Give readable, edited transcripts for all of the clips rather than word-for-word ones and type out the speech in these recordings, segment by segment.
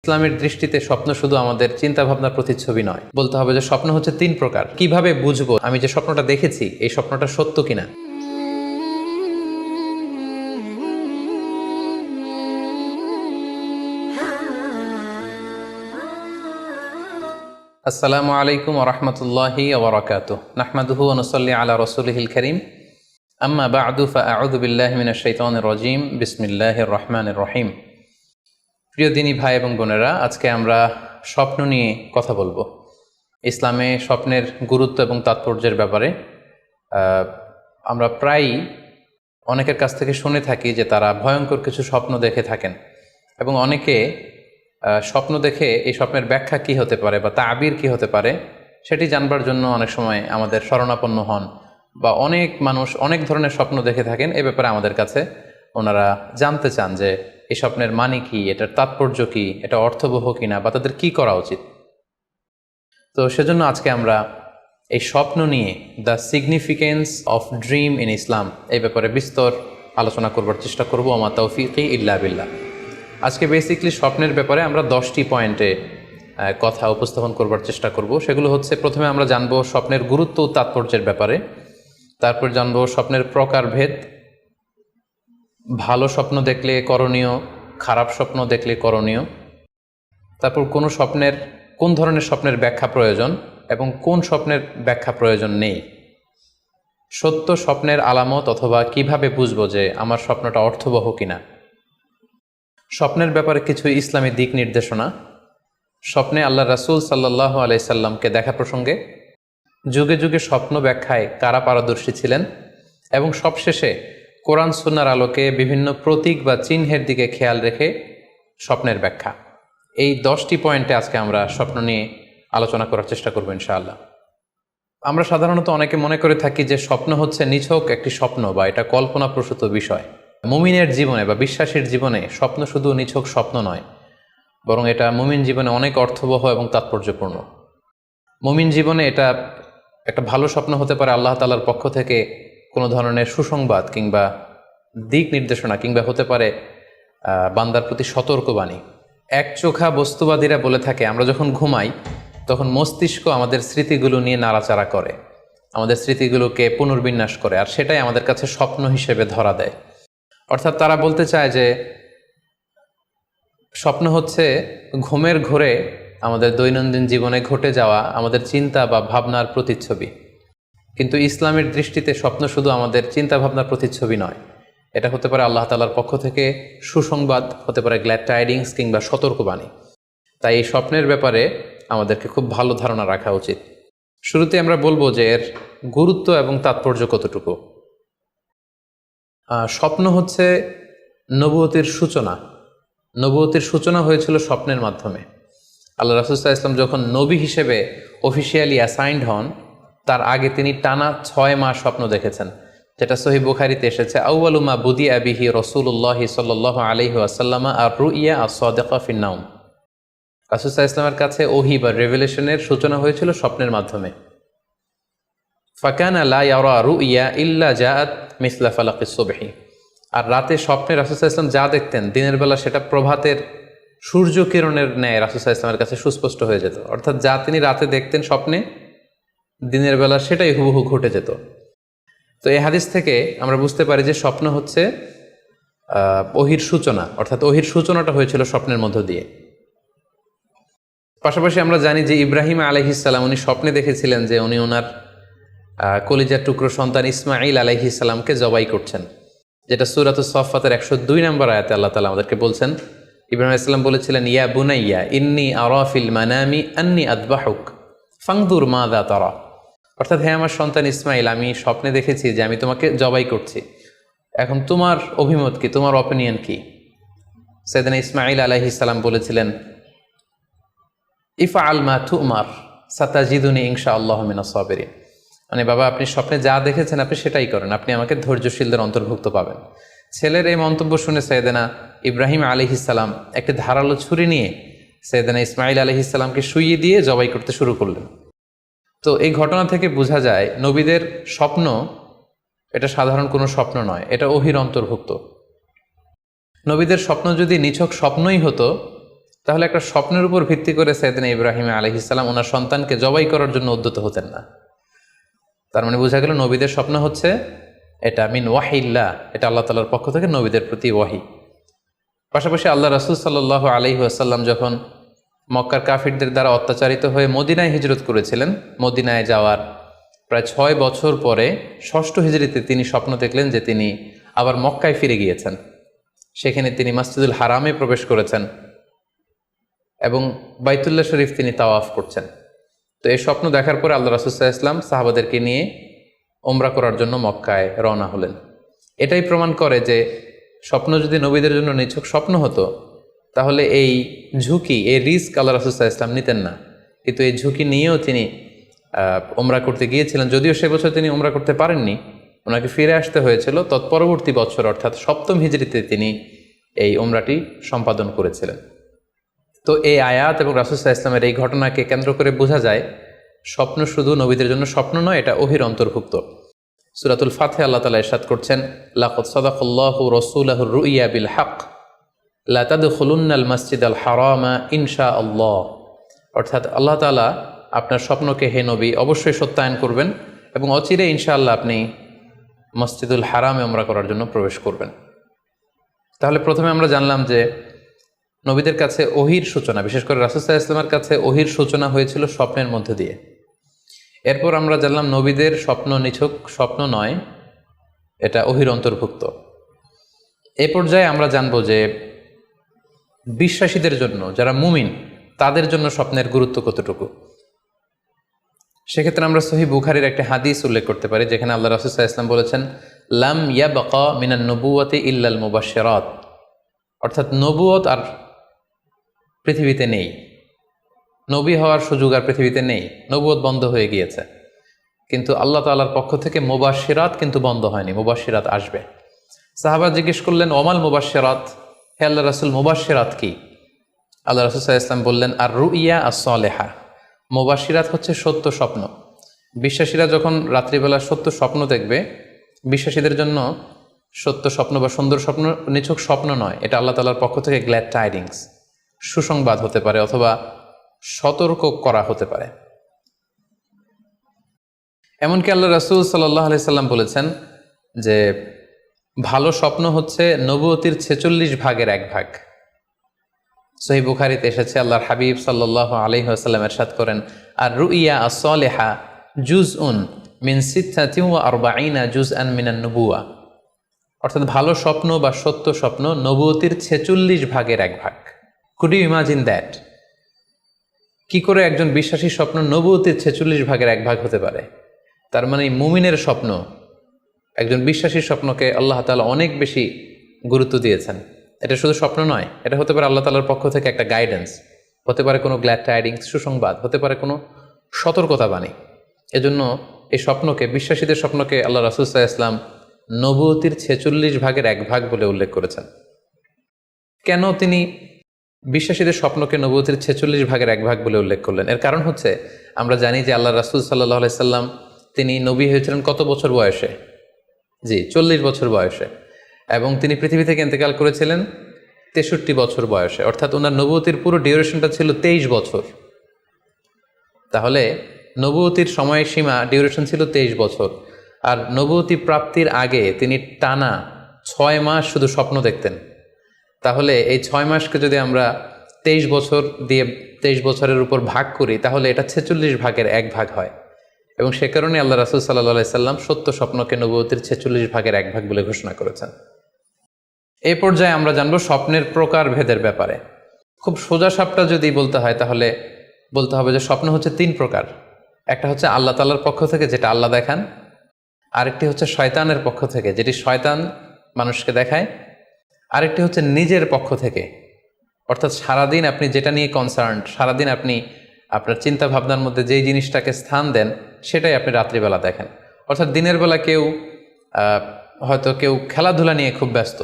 ইসলামের দৃষ্টিতে স্বপ্ন শুধু আমাদের চিন্তা ভাবনার প্রতিচ্ছবি নয়, বলতে হবে যে স্বপ্ন হচ্ছে 3 প্রকার। কিভাবে বুঝবো আমি যে স্বপ্নটা দেখেছি এই স্বপ্নটা সত্য কিনা? আসসালামু আলাইকুম ওয়া রাহমাতুল্লাহি ওয়া বারাকাতুহু। নাহমাদুহু ওয়া নুসাল্লি আলা রাসূলিহিল কারীম। আম্মা বা'দু ফাআউযু বিল্লাহি মিনাশ শাইতানির রাজীম। বিসমিল্লাহির রহমানির রহিম। প্রিয় দিনী ভাই এবং বোনেরা, আজকে আমরা স্বপ্ন নিয়ে কথা বলবো। ইসলামে স্বপ্নের গুরুত্ব এবং তাৎপর্যের ব্যাপারে আমরা প্রায়ই অনেকের কাছ থেকে শুনে থাকি যে তারা ভয়ঙ্কর কিছু স্বপ্ন দেখে থাকেন, এবং অনেকে স্বপ্ন দেখে এই স্বপ্নের ব্যাখ্যা কি হতে পারে বা তাবির কি হতে পারে সেটি জানবার জন্য অনেক সময় আমাদের শরণাপন্ন হন, বা অনেক মানুষ অনেক ধরনের স্বপ্ন দেখে থাকেন। এ ব্যাপারে আমাদের কাছে ওনারা জানতে চান যে এই স্বপ্নের মানে কি, এটার তাৎপর্য কি, এটা অর্থবহ কিনা, বা তাদের কি করা উচিত। তো সেজন্য আজকে আমরা এই স্বপ্ন নিয়ে the significance of dream in Islam এই ব্যাপারে বিস্তর আলোচনা করবার চেষ্টা করব। আমা তাওফিকি ইল্লা বিল্লাহ। আজকে বেসিকলি স্বপ্নের ব্যাপারে আমরা 10টি পয়েন্টে কথা উপস্থাপন করবার চেষ্টা করব। সেগুলো হচ্ছে, প্রথমে আমরা জানবো স্বপ্নের গুরুত্ব ও তাৎপর্যের ব্যাপারে, তারপর জানবো স্বপ্নের প্রকারভেদ, ভালো স্বপ্ন দেখলে করণীয়, খারাপ স্বপ্ন দেখলে করণীয়, তারপর কোন ধরনের স্বপ্নের ব্যাখ্যা প্রয়োজন এবং কোন স্বপ্নের ব্যাখ্যা প্রয়োজন নেই, সত্য স্বপ্নের আলামত অথবা কিভাবে বুঝবো যে আমার স্বপ্নটা অর্থবহ কিনা, স্বপ্নের ব্যাপারে কিছু ইসলামী দিক নির্দেশনা, স্বপ্নে আল্লাহ রাসূল সাল্লাল্লাহু আলাইহি সাল্লামকে দেখা প্রসঙ্গে, যুগে যুগে স্বপ্ন ব্যাখ্যায় কারা পারদর্শী ছিলেন, এবং সবশেষে কোরআন সুন্নাহর আলোকে বিভিন্ন প্রতীক বা চিহ্নের দিকে খেয়াল রেখে স্বপ্নের ব্যাখ্যা। এই 10টি পয়েন্টে আজকে আমরা স্বপ্ন নিয়ে আলোচনা করার চেষ্টা করব ইনশাআল্লাহ। আমরা সাধারণত অনেকে মনে করে থাকি যে স্বপ্ন হচ্ছে নিছক একটি স্বপ্ন বা এটা কল্পনাপ্রসূত বিষয়। মুমিনের জীবনে বা বিশ্বাসীর জীবনে স্বপ্ন শুধু নিছক স্বপ্ন নয়, বরং এটা মুমিন জীবনে অনেক অর্থবহ এবং তাৎপর্যপূর্ণ। মুমিন জীবনে এটা একটা ভালো স্বপ্ন হতে পারে আল্লাহ তাআলার পক্ষ থেকে কোনো ধরনের সুসংবাদ কিংবা দিক নির্দেশনা, কিংবা হতে পারে বান্দার প্রতি সতর্কবাণী। একচোখা বস্তুবাদীরা বলে থাকে আমরা যখন ঘুমাই তখন মস্তিষ্ক আমাদের স্মৃতিগুলো নিয়ে নাড়াচাড়া করে, আমাদের স্মৃতিগুলোকে পুনর্বিন্যাস করে, আর সেটাই আমাদের কাছে স্বপ্ন হিসেবে ধরা দেয়। অর্থাৎ তারা বলতে চায় যে স্বপ্ন হচ্ছে ঘুমের ঘোরে আমাদের দৈনন্দিন জীবনে ঘটে যাওয়া আমাদের চিন্তা বা ভাবনার প্রতিচ্ছবি। কিন্তু ইসলামের দৃষ্টিতে স্বপ্ন শুধু আমাদের চিন্তা ভাবনার প্রতিচ্ছবি নয়, এটা হতে পারে আল্লাহ তাআলার পক্ষ থেকে সুসংবাদ, হতে পারে গ্ল্যাড টাইডিংস কিংবা সতর্কবাণী। তাই এই স্বপ্নের ব্যাপারে আমাদেরকে খুব ভালো ধারণা রাখা উচিত। শুরুতে আমরা বলবো যে এর গুরুত্ব এবং তাৎপর্য কতটুকু। স্বপ্ন হচ্ছে নবুয়তের সূচনা। নবুয়তের সূচনা হয়েছিল স্বপ্নের মাধ্যমে। আল্লাহ রাসূল সাল্লাল্লাহু আলাইহি ওয়াসাল্লাম যখন নবী হিসেবে অফিসিয়ালি অ্যাসাইন্ড হন, তার আগে তিনি টানা 6 মাস স্বপ্ন দেখেছেন, যেটা সহিহ বুখারীতে এসেছে। আউয়ালু মা বুদিআ বিহি রাসূলুল্লাহি সাল্লাল্লাহু আলাইহি ওয়াসাল্লাম আর-রুইয়া আস-সাদিকা ফিন-নাওম। রাসূল সাল্লাল্লাহু আলাইহি ওয়াসাল্লামের কাছে ওহী বা রেভেলেশনের সূচনা হয়েছিল স্বপ্নের মাধ্যমে। ফাকানা লা ইয়ারা রুইয়া ইল্লা জাআত মিসলা ফালাকিস সুবহি। আর রাতে স্বপ্নে রাসূল সাল্লাল্লাহু আলাইহি ওয়াসাল্লাম যা দেখতেন, দিনের বেলা সেটা প্রভাতের সূর্য কিরণের ন্যায় রাসূল সাল্লাল্লাহু আলাইহি ওয়াসাল্লামের কাছে সুস্পষ্ট হয়ে যেত। অর্থাৎ যা তিনি রাতে দেখতেন স্বপ্নে, দিনের বেলা সেটাই হুবহু ঘটে যেত। তো এই হাদিস থেকে আমরা বুঝতে পারি যে স্বপ্ন হচ্ছে ওহীর সূচনা, অর্থাৎ ওহীর সূচনাটা হয়েছিল স্বপ্নের মধ্য দিয়ে। পাশাপাশি আমরা জানি যে ইব্রাহিম আলাইহিস সালাম উনি স্বপ্নে দেখেছিলেন যে উনি ওনার কলিজার টুকরো সন্তান ইসমাঈল আলাইহিস সালামকে জবাই করছেন, যেটা সূরাতুস সাফফাতের 102 নম্বর আয়াতে আল্লাহ তাআলা আমাদেরকে বলছেন। ইব্রাহিম আলাইহিস সালাম বলেছিলেন, ইয়া বুনাইয়া ইন্নী আরা ফিল মানামি আন্নী আযবাহুক ফানজুর মাযা তারা। অর্থাৎ, হে আমার সন্তান ইসমাইল, আমি স্বপ্নে দেখেছি যে আমি তোমাকে জবাই করছি, এখন তোমার অভিমত কি, তোমার অপিনিয়ন কি? সাইয়েদনা ইসমাঈল আলাইহিস সালাম বলেছিলেন, ইফআল মা তুমার সাতাজিদুনি ইনশাআল্লাহু মিনাস সাবিরিন। মানে বাবা, আপনি স্বপ্নে যা দেখেছেন আপনি সেটাই করেন, আপনি আমাকে ধৈর্যশীলদের অন্তর্ভুক্ত পাবেন। ছেলের এই মন্তব্য শুনে সাইয়েদনা ইব্রাহিম আলাইহিস সালাম একটি ধারালো ছুরি নিয়ে সাইয়েদনা ইসমাঈল আলাইহিস সালামকে শুইয়ে দিয়ে জবাই করতে শুরু করলেন। তো এই ঘটনা থেকে বোঝা যায় নবীদের স্বপ্ন এটা সাধারণ কোনো স্বপ্ন নয়, এটা ওহীর অন্তর্ভুক্ত। নবীদের স্বপ্ন যদি নিছক স্বপ্নই হতো তাহলে একটা স্বপ্নের উপর ভিত্তি করে সাইয়েদনা ইব্রাহিম আলাইহিস সালাম ওনার সন্তানকে জবাই করার জন্য উদ্যত হতেন না। তার মানে বোঝা গেল নবীদের স্বপ্ন হচ্ছে এটা মিন ওয়াহিল্লাহ, এটা আল্লাহ তাআলার পক্ষ থেকে নবীদের প্রতি ওয়াহি। পাশাপাশি আল্লাহ রাসূল সাল্লাল্লাহু আলাইহি ওয়াসাল্লাম যখন মক্কার কাফিরদের দ্বারা অত্যাচারিত হয়ে মদিনায় হিজরত করেছিলেন, মদিনায় যাওয়ার প্রায় 6 বছর পরে 6ষ্ঠ হিজরিতে তিনি স্বপ্ন দেখলেন যে তিনি আবার মক্কায় ফিরে গিয়েছেন। সেখানে তিনি মসজিদুল হারামে প্রবেশ করেছেন এবং বাইতুল্লাহ শরীফ তিনি তাওয়াফ করছেন। তো এই স্বপ্ন দেখার পরে আল্লাহ রাসূল সাল্লাল্লাহু আলাইহি ওয়াসাল্লাম সাহাবাদেরকে নিয়ে ওমরা করার জন্য মক্কায় রওনা হলেন। এটাই প্রমাণ করে যে স্বপ্ন যদি নবীদের জন্য নিছক স্বপ্ন হতো তাহলে এই ঝুঁকি, এই রিস্ক আল্লাহ রাসূল সাল্লাল্লাহু আলাইহি ওয়াসাল্লাম নিতেন না। কিন্তু এই ঝুঁকি নিয়েও তিনি ওমরা করতে গিয়েছিলেন, যদিও সে বছর তিনি ওমরা করতে পারেননি, ওনাকে ফিরে আসতে হয়েছিল। তৎপরবর্তী বছর অর্থাৎ 7ম হিজরিতে তিনি এই ওমরাটি সম্পাদন করেছিলেন। তো এই আয়াত এবং রাসূল সাল্লাল্লাহু আলাইহি ওয়াসাল্লামের এই ঘটনাকে কেন্দ্র করে বোঝা যায় স্বপ্ন শুধু নবীদের জন্য স্বপ্ন নয়, এটা ওহীর অন্তর্ভুক্ত। সূরাতুল ফাতিহা আল্লাহ তাআলা ইরশাদ করছেন, লাকাদ সাদাকাল্লাহু রাসূলাহুর রুইয়া বিল হক লা তাদখুলুন্নাল মাসজিদাল হারামা ইনশাআল্লাহ। অর্থাৎ আল্লাহ তাআলা আপনার স্বপ্নকে হে নবী অবশ্যই সত্যায়ন করবেন এবং অচিরে ইনশাআল্লাহ আপনি মসজিদুল হারামে উমরা করার জন্য প্রবেশ করবেন। তাহলে প্রথমে আমরা জানলাম যে নবীদের কাছে ওহীর সূচনা, বিশেষ করে রাসূল সাল্লাল্লাহু আলাইহি ওয়াসাল্লামের কাছে ওহীর সূচনা হয়েছিল স্বপ্নের মধ্যে দিয়ে। এরপর আমরা জানলাম নবীদের স্বপ্ন নিছক স্বপ্ন নয়, এটা ওহীর অন্তর্ভুক্ত। এই পর্যায়ে আমরা জানব যে বিশ্বাসীদের জন্য, যারা মুমিন, তাদের জন্য স্বপ্নের গুরুত্ব কতটুকু। সেক্ষেত্রে আমরা সহিহ বুখারীর একটা হাদিস উল্লেখ করতে পারি, যেখানে আল্লাহ রাসূল সাল্লাল্লাহু আলাইহি ওয়াসাল্লাম বলেছেন, লাম ইয়াবকা মিনান নবুওয়াতি ইল্লাল মুবাশশিরাত। অর্থাৎ নবুয়ত আর পৃথিবীতে নেই, নবী হওয়ার সুযোগ আর পৃথিবীতে নেই, নবুয়ত বন্ধ হয়ে গিয়েছে। কিন্তু আল্লাহ তাআলার পক্ষ থেকে মুবাশশিরাত কিন্তু বন্ধ হয়নি, মুবাশশিরাত আসবে। সাহাবা জিজ্ঞেস করলেন, ওমাল মুবাশশিরাত, হে আল্লাহ রাসূল মুবাশশিরাত কি? আল্লাহ রাসূল সাল্লাল্লাহু আলাইহি ওয়াসাল্লাম বললেন, আর রুইয়া আস-সালেহা। মুবাশশিরাত হচ্ছে সত্য স্বপ্ন। বিশ্বাসীরা যখন রাত্রিবেলা সত্য স্বপ্ন দেখবে, বিশ্বাসীদের জন্য সত্য স্বপ্ন বা সুন্দর স্বপ্ন নিছক স্বপ্ন নয়, এটা আল্লাহ তাআলার পক্ষ থেকে গ্ল্যাড টাইডিংস, সুসংবাদ হতে পারে অথবা সতর্ক করা হতে পারে। এমনকি আল্লাহ রাসূল সাল্লাল্লাহু আলাইহি সাল্লাম বলেছেন যে ভালো স্বপ্ন হচ্ছে নবুয়তির 46 ভাগের 1 ভাগ। সহিহ বুখারীতে এসেছে, আল্লাহর হাবিব সাল্লাল্লাহু আলাইহি ওয়াসাল্লাম ইরশাদ করেন, আর রুইয়া আস-সালিহা জুজউন মিন 46 জুজআন মিনান নবুওয়া। অর্থাৎ ভালো স্বপ্ন বা সত্য স্বপ্ন নবুয়তির 46 ভাগের 1 ভাগ। Could you imagine that? কি করে একজন বিশ্বাসী স্বপ্ন নবুয়তির 46 ভাগের 1 ভাগ হতে পারে? তার মানে মুমিনের স্বপ্ন, একজন বিশ্বাসীর স্বপ্নকে আল্লাহ তাআলা অনেক বেশি গুরুত্ব দিয়েছেন। এটা শুধু স্বপ্ন নয়, এটা হতে পারে আল্লাহ তাআলার পক্ষ থেকে একটা গাইডেন্স, হতে পারে কোনো গ্ল্যাড টাইডিংস, সুসংবাদ, হতে পারে কোনো সতর্কতা বাণী। এজন্য এই স্বপ্নকে, বিশ্বাসীদের স্বপ্নকে আল্লাহ রাসূল সাল্লাল্লাহু আলাইহি ওয়াসাল্লাম নবুয়তির 46 ভাগের 1 ভাগ বলে উল্লেখ করেছেন। কেন তিনি বিশ্বাসীদের স্বপ্নকে নবুয়তির 46 ভাগের 1 ভাগ বলে উল্লেখ করলেন? এর কারণ হচ্ছে, আমরা জানি যে আল্লাহ রাসূল সাল্লাল্লাহু আলাইহি সাল্লাম তিনি নবী হয়েছিলেন কত বছর বয়সে? জি, 40 বছর বয়সে। এবং তিনি পৃথিবী থেকে ইন্তেকাল করেছিলেন 63 বছর বয়সে। অর্থাৎ ওনার নবুয়তির পুরো ডিউরেশনটা ছিল 23 বছর। তাহলে নবুয়তির সময়সীমা ডিউরেশন ছিল 23 বছর। আর নবুয়তি প্রাপ্তির আগে তিনি টানা 6 মাস শুধু স্বপ্ন দেখতেন। তাহলে এই 6 মাসকে যদি আমরা 23 বছর দিয়ে 23 বছরের উপর ভাগ করি, তাহলে এটা 46 ভাগের 1 ভাগ হয়। এবং সে কারণে আল্লাহ রাসূল সাল্লাল্লাহু আলাইহি সাল্লাম সত্য স্বপ্নকে নবুয়তির 46 ভাগের 1 ভাগ বলে ঘোষণা করেছেন। এই পর্যায়ে আমরা জানব স্বপ্নের প্রকার ভেদের ব্যাপারে। খুব সোজা সাপটা যদি বলতে হয়, তাহলে বলতে হবে যে স্বপ্ন হচ্ছে 3 প্রকার। একটা হচ্ছে আল্লাহ তাআলার পক্ষ থেকে, যেটা আল্লাহ দেখান। আরেকটি হচ্ছে শয়তানের পক্ষ থেকে, যেটি শয়তান মানুষকে দেখায়। আরেকটি হচ্ছে নিজের পক্ষ থেকে, অর্থাৎ সারাদিন আপনি যেটা নিয়ে কনসার্নড, সারাদিন আপনি আপনার চিন্তা ভাবনার মধ্যে যেই জিনিসটাকে স্থান দেন, সেটাই আপনি রাত্রিবেলা দেখেন। অর্থাৎ দিনের বেলা হয়তো কেউ খেলাধুলা নিয়ে খুব ব্যস্ত,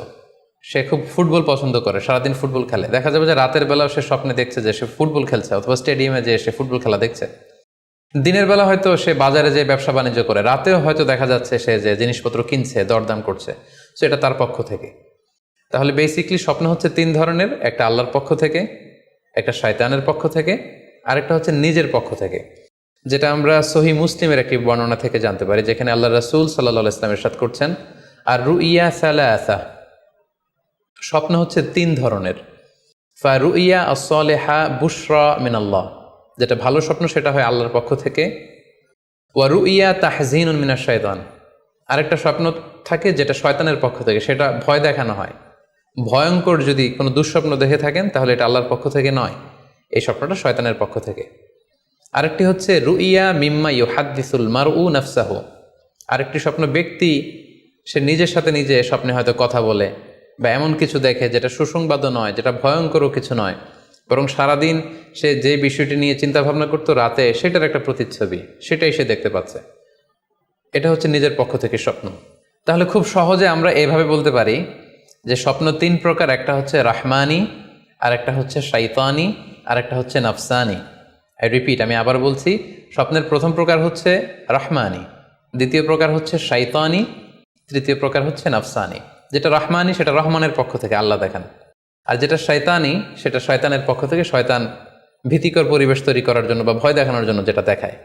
সে খুব ফুটবল পছন্দ করে, সারাদিন ফুটবল খেলে। দেখা যাবে যে রাতের বেলাও সে স্বপ্নে দেখছে যে সে ফুটবল খেলছে, অথবা স্টেডিয়ামে যে সে ফুটবল খেলা দেখছে। দিনের বেলা হয়তো সে বাজারে যে ব্যবসা বাণিজ্য করে, রাতেও হয়তো দেখা যাচ্ছে সে যে জিনিসপত্র কিনছে, দরদাম করছে। সো এটা তার পক্ষ থেকে। তাহলে বেসিকলি স্বপ্ন হচ্ছে 3 ধরনের। একটা আল্লাহর পক্ষ থেকে, একটা শয়তানের পক্ষ থেকে, আরেকটা হচ্ছে নিজের পক্ষ থেকে, যেটা আমরা সহি মুসলিমের একটি বর্ণনা থেকে জানতে পারি, যেখানে আল্লাহ রাসূল সাল্লাল্লাহু আলাইহি ওয়াসাল্লাম ইরশাদ করছেন, আর রুইয়া সালাসা, স্বপ্ন হচ্ছে 3 ধরনের। ফারুইয়া as-সালিহা বুশরা মিনাল্লাহ, যেটা ভালো স্বপ্ন সেটা হয় আল্লাহর পক্ষ থেকে। ওয়া রুইয়া তাহজিনুন মিনাশ শাইতান, আরেকটা স্বপ্ন থাকে যেটা শয়তানের পক্ষ থেকে, সেটা ভয় দেখানো হয়। ভয়ঙ্কর যদি কোনো দুঃস্বপ্ন দেখে থাকেন তাহলে এটা আল্লাহর পক্ষ থেকে নয়, এই স্বপ্নটা শয়তানের পক্ষ থেকে। আরেকটি হচ্ছে রুইয়া মিম্মা ইউহাদ্দিসুল মারউ নাফসাহু, আরেকটি স্বপ্ন ব্যক্তি সে নিজের সাথে নিজে স্বপ্নে হয়তো কথা বলে বা এমন কিছু দেখে যেটা সুসংবাদও নয়, যেটা ভয়ঙ্করও কিছু নয়, বরং সারাদিন সে যে বিষয়টি নিয়ে চিন্তা ভাবনা করতো রাতে সেটার একটা প্রতিচ্ছবি, সেটাই সে দেখতে পাচ্ছে। এটা হচ্ছে নিজের পক্ষ থেকে স্বপ্ন। তাহলে খুব সহজে আমরা এভাবে বলতে পারি যে স্বপ্ন 3 প্রকার, একটা হচ্ছে রাহমানি, আর একটা হচ্ছে শাইতানি, আর একটা হচ্ছে নাফসানি। আই রিপিট, আমি আবার বলছি, স্বপ্নের প্রথম প্রকার হচ্ছে রাহমানি, দ্বিতীয় প্রকার হচ্ছে শাইতানি, তৃতীয় প্রকার হচ্ছে নাফসানি। যেটা রাহমানি সেটা রহমানের পক্ষ থেকে আল্লাহ দেখান, আর যেটা শয়তানি সেটা শয়তানের পক্ষ থেকে, শয়তান ভীতিকর পরিবেশ তৈরি করার জন্য বা ভয় দেখানোর জন্য যেটা দেখায়।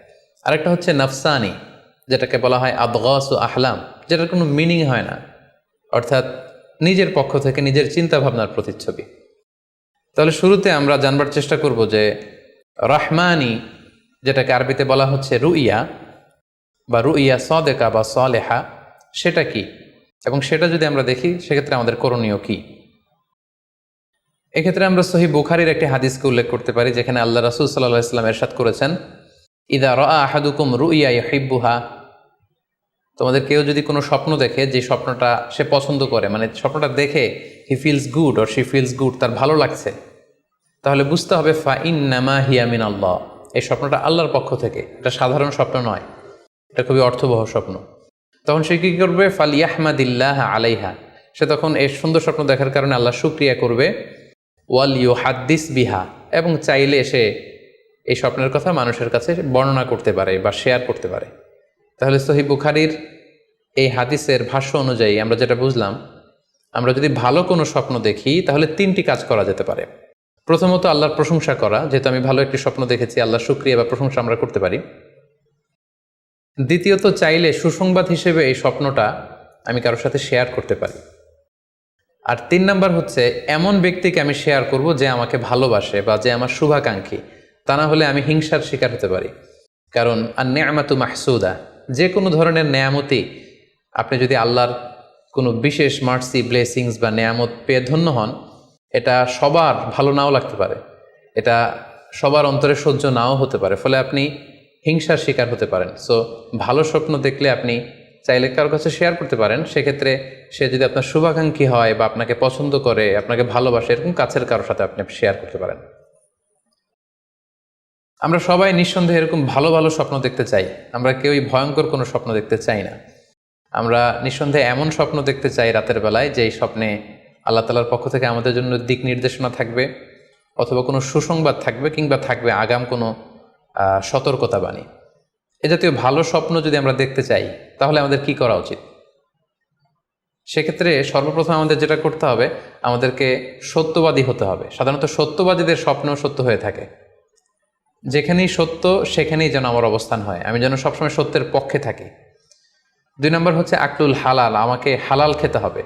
আরেকটা হচ্ছে নাফসানি, যেটাকে বলা হয় আদগাস ও আহলাম, যেটার কোনো মিনিং হয় না, অর্থাৎ নিজের পক্ষ থেকে নিজের চিন্তা ভাবনার প্রতিচ্ছবি। তাহলে শুরুতে আমরা জানবার চেষ্টা করব যে রাহমানি, যেটাকে আরবিতে বলা হচ্ছে রুইয়া বা রুইয়া সাদেকা বা সালেহা, সেটা কি, এবং সেটা যদি আমরা দেখি সেক্ষেত্রে আমাদের করণীয় কি। এক্ষেত্রে আমরা সহি বুখারীর একটি হাদিসকে উল্লেখ করতে পারি, যেখানে আল্লাহ রাসূল সাল্লাল্লাহু আলাইহি ওয়াসাল্লাম ইরশাদ করেছেন, ইদা রাআ আহাদুকুম রুইয়া ইউহিব্বুহা, তোমাদের কেউ যদি কোনো স্বপ্ন দেখে যে স্বপ্নটা সে পছন্দ করে, মানে স্বপ্নটা দেখে he feels good or she feels good, তার ভালো লাগছে, তাহলে বুঝতে হবে ফা ইন্নামা হিয়া মিনাল্লাহ, এই স্বপ্নটা আল্লাহর পক্ষ থেকে, এটা সাধারণ স্বপ্ন নয়, এটা খুবই অর্থবহ স্বপ্ন। তখন সে কী করবে, ফালিয়াহমাদিল্লাহ আলাইহা, সে তখন এই সুন্দর স্বপ্ন দেখার কারণে আল্লাহ শুকরিয়া করবে। ওয়াল ইউহাদ্দিস বিহা, এবং চাইলে সে এই স্বপ্নের কথা মানুষের কাছে বর্ণনা করতে পারে বা শেয়ার করতে পারে। তাহলে সহিহ বুখারীর এই হাদিসের ভাষ্য অনুযায়ী আমরা যেটা বুঝলাম, আমরা যদি ভালো কোনো স্বপ্ন দেখি তাহলে 3টি কাজ করা যেতে পারে। প্রথমত আল্লাহর প্রশংসা করা, যেহেতু আমি ভালো একটি স্বপ্ন দেখেছি, আল্লাহর শুকরিয়া বা প্রশংসা আমরা করতে পারি। দ্বিতীয়ত চাইলে সুসংবাদ হিসেবে এই স্বপ্নটা আমি কারোর সাথে শেয়ার করতে পারি। আর 3 নাম্বার হচ্ছে এমন ব্যক্তিকে আমি শেয়ার করব যে আমাকে ভালোবাসে বা যে আমার শুভাকাঙ্ক্ষী, তা না হলে আমি হিংসার শিকার হতে পারি। কারণ আন-নি'মাতু মাহসুদা, যে কোনো ধরনের নেয়ামতি, আপনি যদি আল্লাহর কোনো বিশেষ মার্সি, ব্লেসিংস বা নেয়ামত পেয়ে ধন্য হন, এটা সবার ভালো নাও লাগতে পারে, এটা সবার অন্তরে সহ্য নাও হতে পারে, ফলে আপনি হিংসার শিকার হতে পারেন। সো ভালো স্বপ্ন দেখলে আপনি চাইলে কারোর কাছে শেয়ার করতে পারেন, সেক্ষেত্রে সে যদি আপনার শুভাকাঙ্ক্ষী হয় বা আপনাকে পছন্দ করে, আপনাকে ভালোবাসে, এরকম কাছের কারোর সাথে আপনি শেয়ার করতে পারেন। আমরা সবাই নিঃসন্দেহে এরকম ভালো ভালো স্বপ্ন দেখতে চাই, আমরা কেউই ভয়ঙ্কর কোনো স্বপ্ন দেখতে চাই না। আমরা নিঃসন্দেহে এমন স্বপ্ন দেখতে চাই রাতের বেলায় যেই স্বপ্নে আল্লাহ তাআলার পক্ষ থেকে আমাদের জন্য দিক নির্দেশনা থাকবে, অথবা কোনো সুসংবাদ থাকবে, কিংবা থাকবে আগাম কোনো সতর্কতা বাণী। এ জাতীয় ভালো স্বপ্ন যদি আমরা দেখতে চাই তাহলে আমাদের কি করা উচিত? সেক্ষেত্রে সর্বপ্রথম আমাদের যেটা করতে হবে, আমাদেরকে সত্যবাদী হতে হবে। সাধারণত সত্যবাদীদের স্বপ্ন সত্য হয়ে থাকে। যেখানেই সত্য সেখানেই যেন আমার অবস্থান হয়, আমি যেন সবসময় সত্যের পক্ষে থাকি। 2 নম্বর হচ্ছে আকলুল হালাল, আমাকে হালাল খেতে হবে।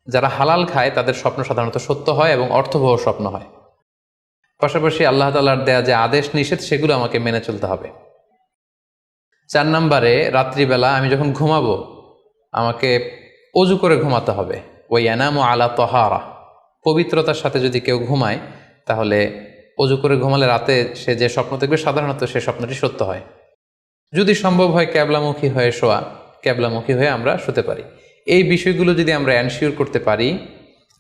যারা হালাল খায় তাদের স্বপ্ন সাধারণত সত্য হয় এবং অর্থবহ স্বপ্ন হয়। পাশাপাশি আল্লাহ তাআলার দেয়া যে আদেশ নিষেধ সেগুলো আমাকে মেনে চলতে হবে। 4 নম্বরে রাত্রিবেলা আমি যখন ঘুমাবো আমাকে অজু করে ঘুমাতে হবে। ওয়ায়ানামু আলা তাহারা, পবিত্রতার সাথে যদি কেউ ঘুমায় তাহলে অজু করে ঘুমালে রাতে সে যে স্বপ্ন দেখবে সাধারণত সে স্বপ্নটি সত্য হয়। যদি সম্ভব হয় ক্যাবলামুখী হয়ে শোয়া, ক্যাবলামুখী হয়ে আমরা শুতে পারি। এই বিষয়গুলো যদি আমরা এনশিওর করতে পারি,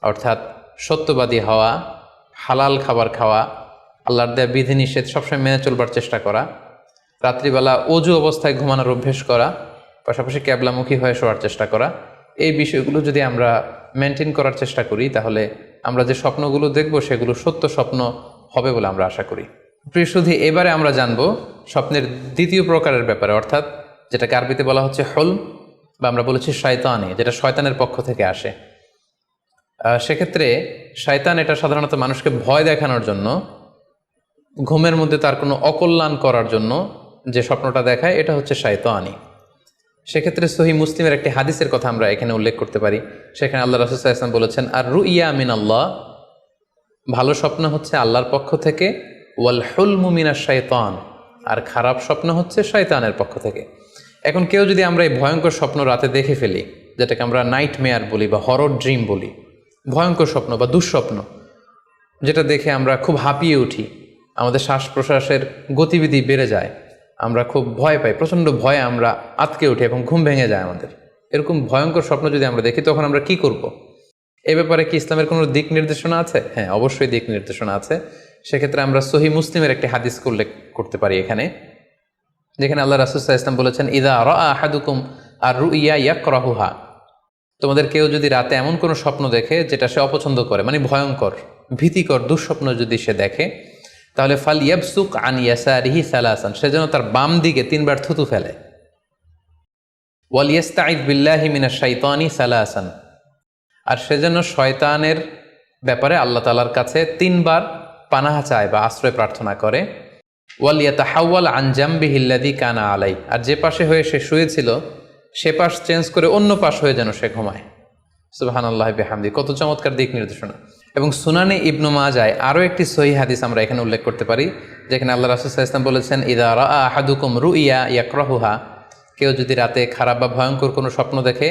অর্থাৎ সত্যবাদী হওয়া, হালাল খাবার খাওয়া, আল্লাহর দেয়া বিধিনিষেধ সবসময় মেনে চলবার চেষ্টা করা, রাত্রিবেলা অজু অবস্থায় ঘুমানোর অভ্যেস করা, পাশাপাশি ক্যাবলামুখী হয়ে শোয়ার চেষ্টা করা, এই বিষয়গুলো যদি আমরা মেনটেন করার চেষ্টা করি তাহলে আমরা যে স্বপ্নগুলো দেখব সেগুলো সত্য স্বপ্ন হবে বলে আমরা আশা করি। প্রিয় সুধী, এবারে আমরা জানব স্বপ্নের দ্বিতীয় প্রকারের ব্যাপারে, অর্থাৎ যেটাকে আরবিতে বলা হচ্ছে হলম, বা আমরা বলেছি শয়তানি, যেটা শয়তানের পক্ষ থেকে আসে। সেক্ষেত্রে শয়তান এটা সাধারণত মানুষকে ভয় দেখানোর জন্য ঘুমের মধ্যে তার কোনো অকল্যাণ করার জন্য যে স্বপ্নটা দেখায় এটা হচ্ছে শায়তানি। সেক্ষেত্রে সহিহ মুসলিমের একটি হাদিসের কথা আমরা এখানে উল্লেখ করতে পারি। সেখানে আল্লাহ রাসূল সাল্লাল্লাহু আলাইহি ওয়াসাল্লাম বলেছেন, আর রুইয়া মিন আল্লাহ, ভালো স্বপ্ন হচ্ছে আল্লাহর পক্ষ থেকে, ওয়াল হুলমু মিনাশ শাইতান, আর খারাপ স্বপ্ন হচ্ছে শয়তানের পক্ষ থেকে। এখন কেউ যদি আমরা এই ভয়ঙ্কর স্বপ্ন রাতে দেখে ফেলি, যেটাকে আমরা নাইট মেয়ার বলি বা হরর ড্রিম বলি, ভয়ঙ্কর স্বপ্ন বা দুঃস্বপ্ন, যেটা দেখে আমরা খুব হাঁপিয়ে উঠি, আমাদের শ্বাস প্রশ্বাসের গতিবিধি বেড়ে যায়, আমরা খুব ভয় পাই, প্রচণ্ড ভয়ে আমরা আতকে উঠি এবং ঘুম ভেঙে যায় আমাদের, এরকম ভয়ঙ্কর স্বপ্ন যদি আমরা দেখি তখন আমরা কি করব? এ ব্যাপারে কি ইসলামের কোনো দিক নির্দেশনা আছে? হ্যাঁ, অবশ্যই দিক নির্দেশনা আছে। সেক্ষেত্রে আমরা সহিহ মুসলিমের একটি হাদিস উল্লেখ করতে পারি এখানে, যেখানে আল্লাহ রাসূল সাল্লাল্লাহু আলাইহি ওয়াসাল্লাম বলেছেন, ইযা রাআ আহাদুকুম আর রুইয়া ইয়াকরাহুহা, তোমাদের কেউ যদি রাতে এমন কোনো স্বপ্ন দেখে যেটা সে অপছন্দ করে, মানে ভয়ঙ্কর ভীতিকর দুঃস্বপ্ন যদি সে দেখে, তাহলে ফাল ইয়াবসুক আন ইয়াসারিহি সালাসান, সে যেন তার বাম দিকে 3 বার থুতু ফেলে। ওয়াল ইস্তাইয বিল্লাহি মিনাশ শাইতানি সালাসান, আর সে যেন শয়তানের ব্যাপারে আল্লাহ তাআলার কাছে 3 বার পানাহা চায় বা আশ্রয় প্রার্থনা করে। ওয়াল ইয়াতাহাওয়াল আন জামবিহি আল্লাযী কানা আলাই, আর যে পাশে হয়ে সে শুয়েছিল সে পাশ চেঞ্জ করে অন্য পাশ হয়ে যেন সে ঘুমায়। সুবহানাল্লাহি বিহামদি, কত চমৎকার দিক নির্দেশনা। এবং সুনানে ইবনু মাজায় আরও একটি সহিহ হাদিস আমরা এখানে উল্লেখ করতে পারি, যেখানে আল্লাহ রাসূল সাল্লাল্লাহু আলাইহি ওয়াসাল্লাম বলেছেন, ইযা রাআ আহাদুকুম রুইয়া ইয়াকরাহুহা, কেউ যদি রাতে খারাপ বা ভয়ঙ্কর কোনো স্বপ্ন দেখে,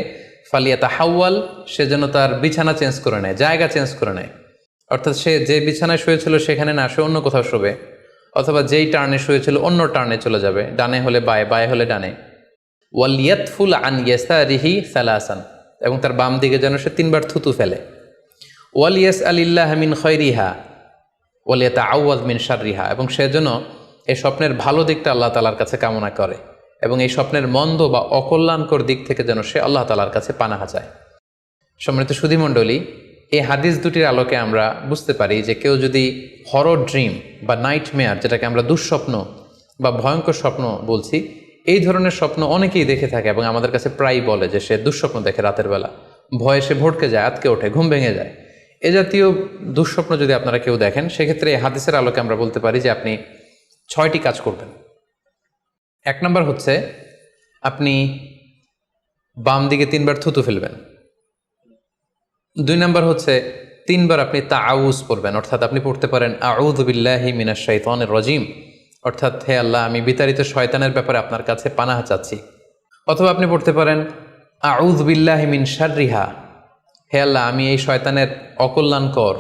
ফালিয়াতাহাওয়াল, সে যেন তার বিছানা চেঞ্জ করে নেয়, জায়গা চেঞ্জ করে নেয়। অর্থাৎ সে যে বিছানায় শুয়েছিল সেখানে না, সে অন্য কোথাও শোবে, অথবা যেই টার্নে শুয়েছিল অন্য টার্নে চলে যাবে, ডানে হলে বায়ে, বায়ে হলে ডানে। ওয়াল ইয়াতফুল আন ইয়াসারিহি সালাসান, এবং তার বাম দিকে যেন সে 3 বার থুতু ফেলে। ওয়াল ইয়াসআলিল্লাহ মিন খায়রিহা ওয়াল ইয়াতাআওয়ায মিন শাররিহা, এবং সে যেন এই স্বপ্নের ভালো দিকটা আল্লাহ তাআলার কাছে কামনা করে, এবং এই স্বপ্নের মন্দ বা অকল্যাণকর দিক থেকে যেন সে আল্লাহ তাআলার কাছে পানাহা চায়। সম্মানিত সুধীমণ্ডলী, এই হাদিস দুটির আলোকে আমরা বুঝতে পারি যে কেউ যদি হরর ড্রিম বা নাইট মেয়ার, যেটাকে আমরা দুঃস্বপ্ন বা ভয়ঙ্কর স্বপ্ন বলছি, এই ধরনের স্বপ্ন অনেকেই দেখে থাকে এবং আমাদের কাছে প্রায়ই বলে যে সে দুঃস্বপ্ন দেখে রাতের বেলা, ভয়ে সে ভড়কে যায়, আতকে ওঠে, ঘুম ভেঙে যায়। এ জাতীয় দুঃস্বপ্ন যদি আপনারা কেউ দেখেন, সেক্ষেত্রে এই হাদিসের আলোকে আমরা বলতে পারি যে আপনি 6টি কাজ করবেন। 1 নম্বর হচ্ছে আপনি বাম দিকে 3 বার থুতু ফেলবেন। 2 নম্বর হচ্ছে 3 বার আপনি তাআউজ পড়বেন, অর্থাৎ আপনি পড়তে পারেন আউযু বিল্লাহি মিনাশ শাইতানির রাজিম, অর্থাৎ হে আল্লাহ, আমি বিতাড়িত শয়তানের ব্যাপারে আপনার কাছে পানাহা চাচ্ছি। অথবা আপনি পড়তে পারেন আউযু বিল্লাহি মিন শাররিহা, হে আল্লাহ, আমি এই শয়তানের অকল্যাণকর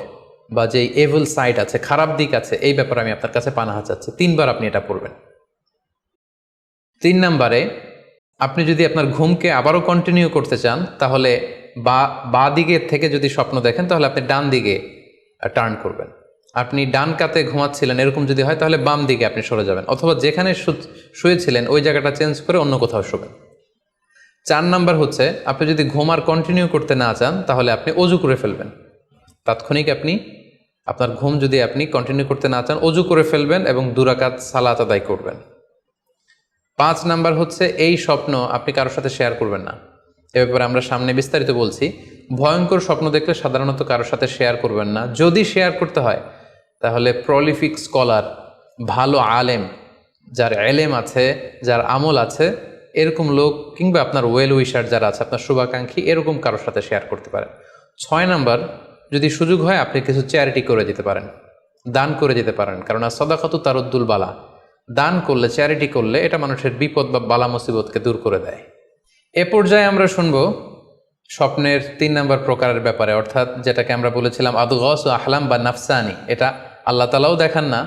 বা যে এভিল সাইড আছে, খারাপ দিক আছে, এই ব্যাপারে আমি আপনার কাছে পানাহা চাচ্ছি। 3 বার আপনি এটা পড়বেন। 3 নম্বরে আপনি যদি আপনার ঘুমকে আবারও কন্টিনিউ করতে চান, তাহলে বা দিকে থেকে যদি স্বপ্ন দেখেন, তাহলে আপনি ডান দিকে টার্ন করবেন। আপনি ডান কাতে ঘুমাচ্ছিলেন এরকম যদি হয়, তাহলে বাম দিকে আপনি সরে যাবেন, অথবা যেখানে শুয়েছিলেন ওই জায়গাটা চেঞ্জ করে অন্য কোথাও শোবেন। 4 নাম্বার হচ্ছে আপনি যদি ঘুম আর কন্টিনিউ করতে না চান, তাহলে আপনি অজু করে ফেলবেন। তাৎক্ষণিক আপনি আপনার ঘুম যদি আপনি কন্টিনিউ করতে না চান, অজু করে ফেলবেন এবং 2 রাকাত সালাত আদায় করবেন। 5 নাম্বার হচ্ছে এই স্বপ্ন আপনি কারোর সাথে শেয়ার করবেন না। এ ব্যাপারে আমরা সামনে বিস্তারিত বলছি। ভয়ঙ্কর স্বপ্ন দেখলে সাধারণত কারোর সাথে শেয়ার করবেন না। যদি শেয়ার করতে হয়, তাহলে প্রলিফিক স্কলার, ভালো আলেম, যার এলেম আছে, যার আমল আছে, এরকম লোক, কিংবা আপনার ওয়েল উইশার যারা আছে, আপনার শুভাকাঙ্ক্ষী, এরকম কারোর সাথে শেয়ার করতে পারেন। 6 নাম্বার, যদি সুযোগ হয় আপনি কিছু চ্যারিটি করে যেতে পারেন, দান করে যেতে পারেন, কারণ সাদাকাতু তারুদ্দুল বালা, দান করলে, চ্যারিটি করলে এটা মানুষের বিপদ বা বালা মুসিবতকে দূর করে দেয়। এ পর্যায়ে আমরা শুনবো স্বপ্নের 3 নম্বর প্রকারের ব্যাপারে, অর্থাৎ যেটাকে আমরা বলেছিলাম আদগাস ও আহলাম বা নাফসানি। এটা আল্লাহ তাআলাও দেখান না,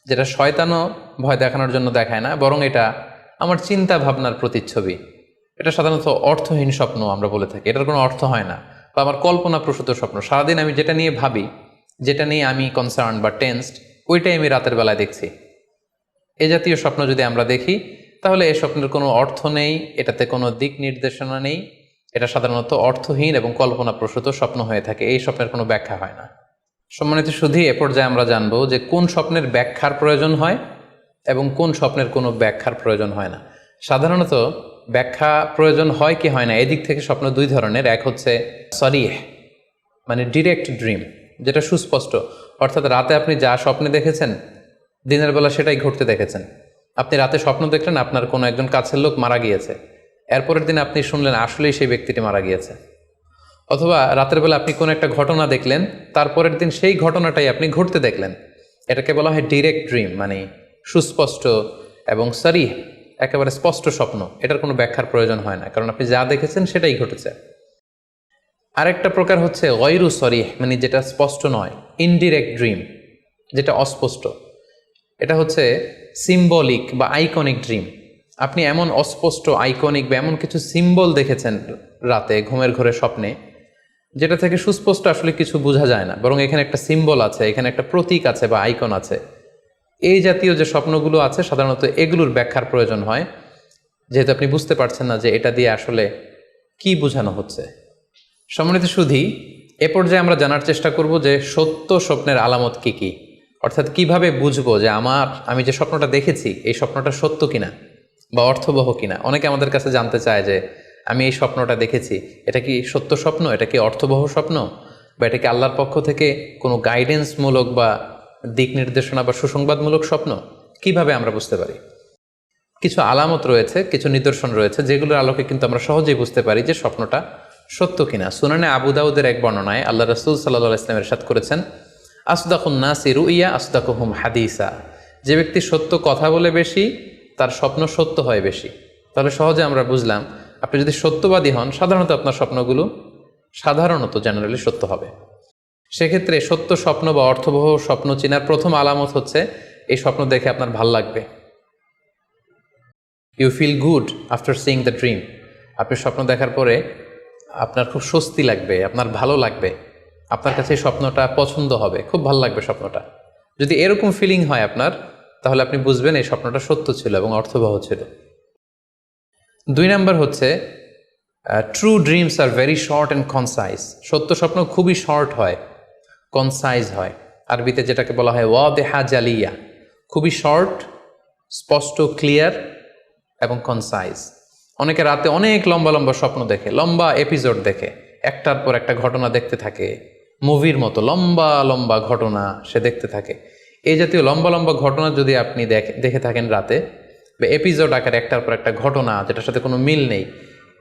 যেটা শয়তানও ভয় দেখানোর জন্য দেখায় না, বরং এটা আমার চিন্তা ভাবনার প্রতিচ্ছবি। এটা সাধারণত অর্থহীন স্বপ্ন আমরা বলে থাকি, এটার কোনো অর্থ হয় না, বা আমার কল্পনা প্রসূত স্বপ্ন। সারাদিন আমি যেটা নিয়ে ভাবি, যেটা নিয়ে আমি কনসার্ন বা টেন্সড, ওইটাই আমি রাতের বেলায় দেখছি। এ জাতীয় স্বপ্ন যদি আমরা দেখি, তাহলে এই স্বপ্নের কোনো অর্থ নেই, এটাতে কোনো দিক নির্দেশনা নেই, এটা সাধারণত অর্থহীন এবং কল্পনাপ্রসূত স্বপ্ন হয়ে থাকে। এই স্বপ্নের কোনো ব্যাখ্যা হয় না। সম্মানিত সুধী, এ পর্যায়ে আমরা জানবো যে কোন স্বপ্নের ব্যাখ্যার প্রয়োজন হয় এবং কোন স্বপ্নের কোনো ব্যাখ্যার প্রয়োজন হয় না। সাধারণত ব্যাখ্যা প্রয়োজন হয় কি হয় না, এদিক থেকে স্বপ্ন 2 ধরনের। এক হচ্ছে সরিহ, মানে ডিরেক্ট ড্রিম, যেটা সুস্পষ্ট, অর্থাৎ রাতে আপনি যা স্বপ্নে দেখেছেন, দিনের বেলা সেটাই ঘটতে দেখেছেন। আপনি রাতে স্বপ্ন দেখলেন আপনার কোনো একজন কাছের লোক মারা গিয়েছে, এরপরের দিন আপনি শুনলেন আসলেই সেই ব্যক্তিটি মারা গিয়েছে। অথবা রাতের বেলা আপনি কোনো একটা ঘটনা দেখলেন, তারপরের দিন সেই ঘটনাটাই আপনি ঘটতে দেখলেন। এটাকে বলা হয় ডিরেক্ট ড্রিম, মানে সুস্পষ্ট এবং সরিহ, একেবারে স্পষ্ট স্বপ্ন। এটার কোনো ব্যাখ্যার প্রয়োজন হয় না, কারণ আপনি যা দেখেছেন সেটাই ঘটেছে। আরেকটা প্রকার হচ্ছে গয়রু সরিহ, মানে যেটা স্পষ্ট নয়, ইনডিরেক্ট ড্রিম, যেটা অস্পষ্ট। এটা হচ্ছে সিম্বলিক বা আইকনিক ড্রিম। আপনি এমন অস্পষ্ট আইকনিক বা এমন কিছু সিম্বল দেখেছেন রাতে ঘুমের ঘোরে স্বপ্নে, যেটা থেকে সুস্পষ্ট আসলে কিছু বোঝা যায় না, বরং এখানে একটা সিম্বল আছে, এখানে একটা প্রতীক আছে বা আইকন আছে। এই জাতীয় যে স্বপ্নগুলো আছে সাধারণত এগুলোর ব্যাখ্যার প্রয়োজন হয়, যেহেতু আপনি বুঝতে পারছেন না যে এটা দিয়ে আসলে কি বোঝানো হচ্ছে। সম্মানিত সুধী, এ পর্যায়ে আমরা জানার চেষ্টা করব যে সত্য স্বপ্নের আলামত কি কি, অর্থাৎ কিভাবে বুঝবো যে আমি যে স্বপ্নটা দেখেছি এই স্বপ্নটা সত্য কিনা বা অর্থবহ কিনা। অনেকে আমাদের কাছে জানতে চায় যে আমি এই স্বপ্নটা দেখেছি, এটা কি সত্য স্বপ্ন, এটা কি অর্থবহ স্বপ্ন, বা এটা কি আল্লাহর পক্ষ থেকে কোনো গাইডেন্সমূলক বা দিক নির্দেশনা বা সুসংবাদমূলক স্বপ্ন। কিভাবে আমরা বুঝতে পারি? কিছু আলামত রয়েছে, কিছু নিদর্শন রয়েছে, যেগুলোর আলোকে কিন্তু আমরা সহজেই বুঝতে পারি যে স্বপ্নটা সত্য কিনা। সুনানে আবু দাউদের এক বর্ণনায় আল্লাহ রাসূল সাল্লাল্লাহু আলাইহি ওয়াসাল্লাম ইরশাদ করেছেন, আসদাকুন নাসি রুইয়া আসদাকুহুম হাদিসা। যে ব্যক্তি সত্য কথা বলে বেশি, তার স্বপ্ন সত্য হয় বেশি। তাহলে সহজে আমরা বুঝলাম, আপনি যদি সত্যবাদী হন, সাধারণত আপনার স্বপ্নগুলো জেনারেলি সত্য হবে। সেক্ষেত্রে সত্য স্বপ্ন বা অর্থবহ স্বপ্ন চেনার প্রথম আলামত হচ্ছে এই স্বপ্ন দেখে আপনার ভাল লাগবে। You feel good after seeing the dream. আপনি স্বপ্ন দেখার পরে আপনার খুব স্বস্তি লাগবে, আপনার ভালো লাগবে, আপনার কাছে এই স্বপ্নটা পছন্দ হবে, খুব ভালো লাগবে স্বপ্নটা। যদি এরকম ফিলিং হয় আপনার, তাহলে আপনি বুঝবেন এই স্বপ্নটা সত্য ছিল এবং অর্থবহ ছিল। 2 নাম্বার হচ্ছে true dreams are very short and concise. সত্য স্বপ্ন খুবই শর্ট হয়, কনসাইজ হয়। আরবিতে যেটাকে বলা হয় ওয়াদেহা জালিয়া, খুবই শর্ট, স্পষ্ট, ক্লিয়ার এবং কনসাইজ। অনেকে রাতে অনেক লম্বা লম্বা স্বপ্ন দেখে, লম্বা এপিসোড দেখে, একটার পর একটা ঘটনা দেখতে থাকে, মুভির মতো লম্বা লম্বা ঘটনা সে দেখতে থাকে। এই জাতীয় লম্বা লম্বা ঘটনা যদি আপনি দেখে থাকেন রাতে, বা এপিসোড আকারে একটার পর একটা ঘটনা যেটার সাথে কোনো মিল নেই,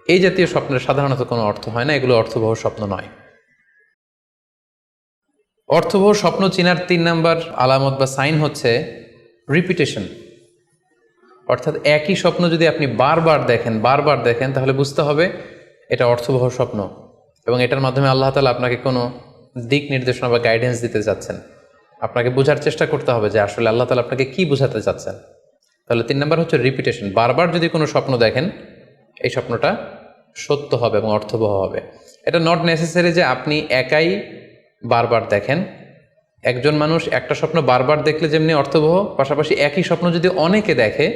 এই জাতীয় স্বপ্নের সাধারণত কোনো অর্থ হয় না, এগুলো অর্থবহ স্বপ্ন নয়। অর্থবহ স্বপ্ন চেনার 3 নাম্বার আলামত বা সাইন হচ্ছে রিপিটেশন। অর্থাৎ একই স্বপ্ন যদি আপনি বারবার দেখেন তাহলে বুঝতে হবে এটা অর্থবহ স্বপ্ন, এবং এটার মাধ্যমে আল্লাহ তাআলা আপনাকে কোনো দিক নির্দেশনা বা গাইডেন্স দিতে যাচ্ছেন। আপনাকে বোঝার চেষ্টা করতে হবে যে আসলে আল্লাহ তাআলা আপনাকে কি বোঝাতে চাচ্ছেন। তাহলে 3 নাম্বার হচ্ছে রিপিটেশন। বারবার যদি কোনো স্বপ্ন দেখেন, এই স্বপ্নটা সত্য হবে এবং অর্থবহ হবে। এটা নট নেসেসারি যে আপনি একাই বারবার দেখেন। একজন মানুষ একটা স্বপ্ন বারবার দেখলে যেমনি অর্থবহ, পাশাপাশি একই স্বপ্ন যদি অনেকে দেখে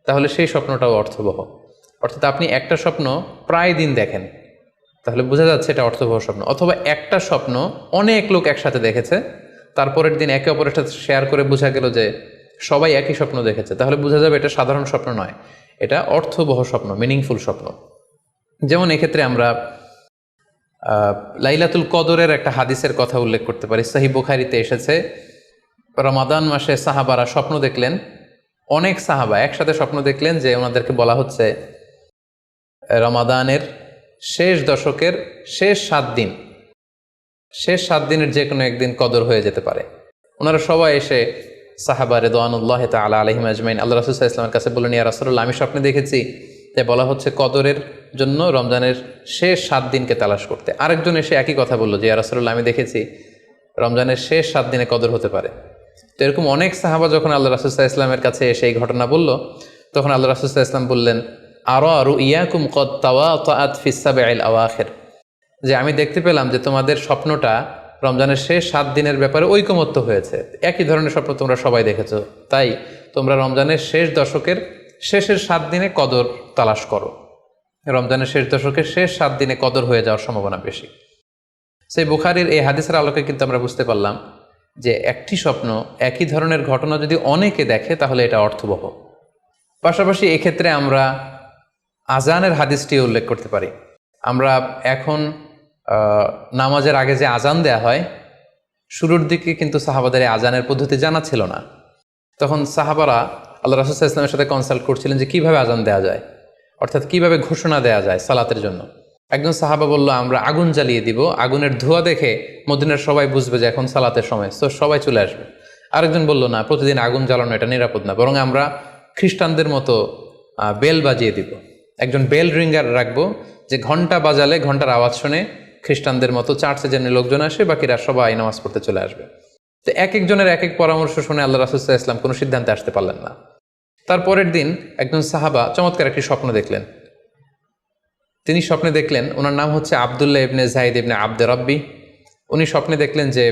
তাহলে সেই স্বপ্নটাও অর্থবহ। অর্থাৎ আপনি একটা স্বপ্ন প্রায় দিন দেখেন, তাহলে বোঝা যাচ্ছে এটা অর্থবহ স্বপ্ন। অথবা একটা স্বপ্ন অনেক লোক একসাথে দেখেছে, তারপরের দিন একে অপরের সাথে শেয়ার করে বোঝা গেল যে সবাই একই স্বপ্ন দেখেছে, তাহলে বোঝা যাবে এটা সাধারণ স্বপ্ন নয়, এটা অর্থবহ স্বপ্ন, মিনিংফুল স্বপ্ন। যেমন এক্ষেত্রে আমরা লাইলাতুল কদরের একটা হাদিসের কথা উল্লেখ করতে পারি। সহিহ বুখারীতে এসেছে, রমাদান মাসে সাহাবারা স্বপ্ন দেখলেন, অনেক সাহাবা একসাথে স্বপ্ন দেখলেন যে ওনাদেরকে বলা হচ্ছে রমাদানের শেষ দশকের শেষ 7 দিনের যে কোনো একদিন কদর হয়ে যেতে পারে। ওনারা সবাই এসে সাহাবা রিদওয়ানুল্লাহি তাআলা আলাইহিম আজমাইন আল্লাহ রাসূল সাল্লাল্লাহু আলাইহি ওয়াসাল্লামের কাছে বললেন, ইয়া রাসূলুল্লাহ, আমি স্বপ্নে দেখেছি যে বলা হচ্ছে কদরের জন্য রমজানের শেষ 7 দিনকে তালাশ করতে। আরেকজন এসে একই কথা বলল যে ইয়া রাসূলুল্লাহ, আমি দেখেছি রমজানের শেষ 7 দিনে কদর হতে পারে। তো এরকম অনেক সাহাবা যখন আল্লাহ রাসূল সাল্লাল্লাহু আলাইহি ওয়াসাল্লামের কাছে এসে এই ঘটনা বলল, তখন আল্লাহ রাসূল সাল্লাল্লাহু আলাইহি ওয়াসাল্লাম বললেন, আরা রুইয়াকুম কদ তাওয়াতাআত ফিস সাবঈল আওয়াখির, যে আমি দেখতে পেলাম যে তোমাদের স্বপ্নটা রমজানের শেষ 7 দিনের ব্যাপারে ঐকমত্য হয়েছে, একই ধরনের স্বপ্ন তোমরা সবাই দেখেছো, তাই তোমরা রমজানের শেষ দশকের শেষের 7 দিনে কদর তালাশ করো। রমজানের শেষ দশকের শেষ 7 দিনে কদর হয়ে যাওয়ার সম্ভাবনা বেশি। সেই বুখারীর এই হাদিসের আলোকে কিন্তু আমরা বুঝতে পারলাম যে একটি স্বপ্ন, একই ধরনের ঘটনা যদি অনেকে দেখে তাহলে এটা অর্থবহ। পাশাপাশি এক্ষেত্রে আমরা আজানের হাদিসটি উল্লেখ করতে পারি। আমরা এখন নামাজের আগে যে আজান দেয়া হয়, শুরুর দিকে কিন্তু সাহাবাদের আজানের পদ্ধতি জানা ছিল না। তখন সাহাবারা আল্লাহ রাসূল সাল্লাল্লাহু আলাইহি ওয়াসাল্লামের সাথে কনসাল্ট করছিলেন যে কীভাবে আজান দেওয়া যায়, অর্থাৎ কীভাবে ঘোষণা দেওয়া যায় সালাতের জন্য। একজন সাহাবা বলল, আমরা আগুন জ্বালিয়ে দিব, আগুনের ধোঁয়া দেখে মদিনার সবাই বুঝবে যে এখন সালাতের সময়, তো সবাই চলে আসবে। আরেকজন বলল, না, প্রতিদিন আগুন জ্বালানো এটা নিরাপদ না, বরং আমরা খ্রিস্টানদের মতো বেল বাজিয়ে দিব, একজন বেল রিঙ্গার রাখবো, যে ঘন্টা বাজালে ঘন্টার আওয়াজ শুনে খ্রিস্টানদের মতো চার্চে যেমনি লোকজন আসে, বাকিরা সবাই নামাজ পড়তে চলে আসবে। তো এক একজনের এক এক পরামর্শ শুনে আল্লাহ রাসূল সাল্লাল্লাহু আলাইহি ওয়াসাল্লাম কোনো সিদ্ধান্তে আসতে পারলেন না। তারপরের দিন একজন সাহাবা চমৎকার একটি স্বপ্ন দেখলেন। তিনি স্বপ্নে দেখলেন, ওনার নাম হচ্ছে আবদুল্লাহ ইবনে যায়েদ ইবনে আব্দে রব্বি। উনি স্বপ্নে দেখলেন যে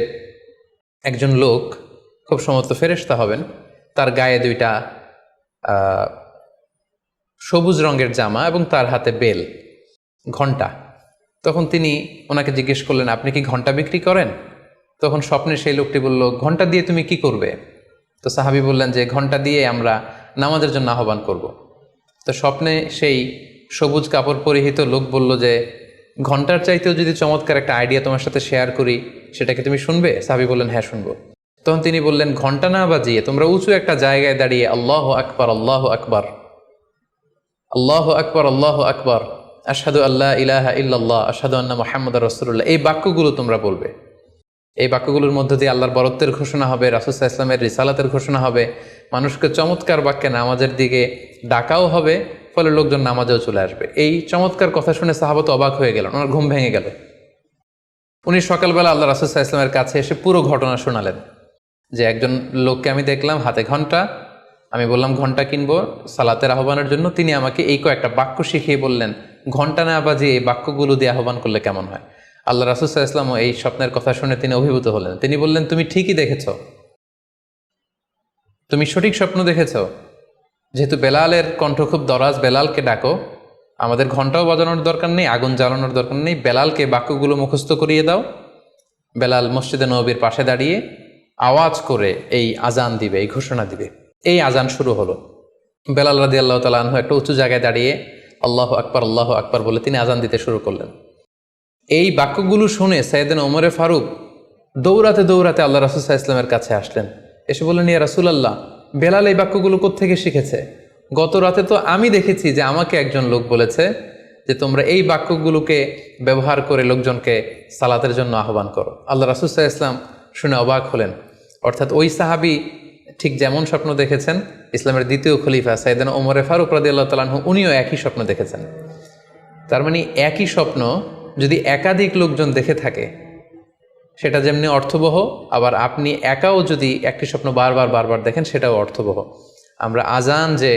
একজন লোক, খুব সম্ভবত ফেরেশতা হবেন, তার গায়ে দুইটা সবুজ রঙের জামা এবং তার হাতে বেল, ঘণ্টা। তখন তিনি ওনাকে জিজ্ঞেস করলেন, আপনি কি ঘণ্টা বিক্রি করেন? তখন স্বপ্নে সেই লোকটি বলল, ঘণ্টা দিয়ে তুমি কি করবে? তো সাহাবী বললেন যে ঘণ্টা দিয়ে আমরা নামাজের জন্য আহ্বান করব। তো স্বপ্নে সেই সবুজ কাপড় পরিহিত লোক বলল যে ঘণ্টার চাইতেও যদি চমৎকার একটা আইডিয়া তোমার সাথে শেয়ার করি, সেটাকে তুমি শুনবে? সাহাবী বললেন, হ্যাঁ শুনবো। তখন তিনি বললেন, ঘণ্টা না বাজিয়ে তোমরা উঁচু একটা জায়গায় দাঁড়িয়ে আল্লাহু আকবার, আল্লাহু আকবার, আল্লাহু আকবার, আল্লাহু আকবার, আশহাদু আল্লা ইলাহা ইল্লাল্লাহ, আশহাদু আন্না মুহাম্মাদুর রাসূলুল্লাহ, এই বাক্যগুলো তোমরা বলবে। এই বাক্যগুলোর মধ্য দিয়ে আল্লাহর বরত্বের ঘোষণা হবে, রাসূল সাল্লাল্লাহু আলাইহি ওয়াসাল্লামের রিসালাতের ঘোষণা হবে, মানুষকে চমৎকার বাক্যে নামাজের দিকে ডাকাও হবে, ফলে লোকজন নামাজেও চলে আসবে। এই চমৎকার কথা শুনে সাহাবা তো অবাক হয়ে গেলেন, ওনার ঘুম ভেঙে গেল। উনি সকালবেলা আল্লাহ রাসূল সাল্লাল্লাহু আলাইহি ওয়াসাল্লামের কাছে এসে পুরো ঘটনা শোনালেন যে একজন লোককে আমি দেখলাম হাতে ঘণ্টা, আমি বললাম ঘণ্টা কিনবো সালাতের আহ্বানের জন্য, তিনি আমাকে এই কয়েকটা বাক্য শিখিয়ে বললেন, ঘণ্টা না বাজিয়ে এই বাক্যগুলো দিয়ে আহ্বান করলে কেমন হয়। আল্লাহ রাসূল সাল্লাল্লাহু আলাইহি ওয়াসাল্লাম এই স্বপ্নের কথা শুনে তিনি অভিভূত হলেন। তিনি বললেন, তুমি ঠিকই দেখেছ, তুমি সঠিক স্বপ্ন দেখেছ। যেহেতু বেলালের কণ্ঠ খুব দরাজ, বেলালকে ডাকো, আমাদের ঘণ্টাও বাজানোর দরকার নেই, আগুন জ্বালানোর দরকার নেই, বেলালকে বাক্যগুলো মুখস্থ করিয়ে দাও। বেলাল মসজিদে নববীর পাশে দাঁড়িয়ে আওয়াজ করে এই আজান দিবে, এই ঘোষণা দিবে। এই আজান শুরু হলো। বেলাল রাদিয়াল্লাহু তাআলা আনহু একটা উঁচু জায়গায় দাঁড়িয়ে আল্লাহু আকবার, আল্লাহু আকবার বলে তিনি আজান দিতে শুরু করলেন। এই বাক্যগুলো শুনে সাইয়েদনা ওমরে ফারুক দৌড়াতে দৌড়াতে আল্লাহ রাসূল সাল্লাল্লাহু আলাইহি ওয়াসাল্লামের কাছে আসলেন। এসে বললেন, ইয়া রাসূলুল্লাহ, বেলাল এই বাক্যগুলো কোত্থেকে শিখেছে? গত রাতে তো আমি দেখেছি যে আমাকে একজন লোক বলেছে যে তোমরা এই বাক্যগুলোকে ব্যবহার করে লোকজনকে সালাতের জন্য আহ্বান করো। আল্লাহ রাসূল সাল্লাল্লাহু আলাইহি ওয়াসাল্লাম শুনে অবাক হলেন। অর্থাৎ ওই সাহাবী ঠিক যেমন স্বপ্ন দেখেছেন, ইসলামের দ্বিতীয় খলিফা সাইয়েদনা ওমরে ফারুক রাদিয়াল্লাহু তাআলা আনহু উনিও একই স্বপ্ন দেখেছেন। তার মানে একই স্বপ্ন যদি একাধিক লোকজন দেখে থাকে, সেটা যেমনি অর্থবহ, আবার আপনি একাও যদি একটি স্বপ্ন বারবার বারবার দেখেন, সেটাও অর্থবহ। আমরা আজান যে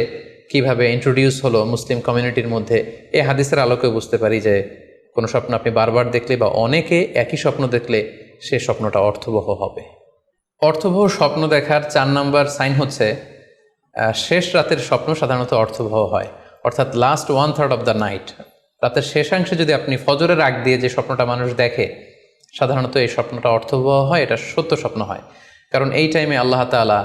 কিভাবে ইন্ট্রোডিউস হলো মুসলিম কমিউনিটির মধ্যে, এই হাদিসের আলোকে বুঝতে পারি যে কোনো স্বপ্ন আপনি বারবার দেখলে বা অনেকে একই স্বপ্ন দেখলে সে স্বপ্নটা অর্থবহ হবে। অর্থবহ স্বপ্ন দেখার 4 নম্বর সাইন হচ্ছে শেষ রাতের স্বপ্ন সাধারণত অর্থবহ হয়, অর্থাৎ লাস্ট 1/3 অফ দ্য নাইট, রাতের শেষাংশে যদি আপনি ফজরের আগ দিয়ে যে স্বপ্নটা মানুষ দেখে, সাধারণত এই স্বপ্নটা অর্থবহ হয়, এটা সত্য স্বপ্ন হয়। কারণ এই টাইমে আল্লাহ তাআলা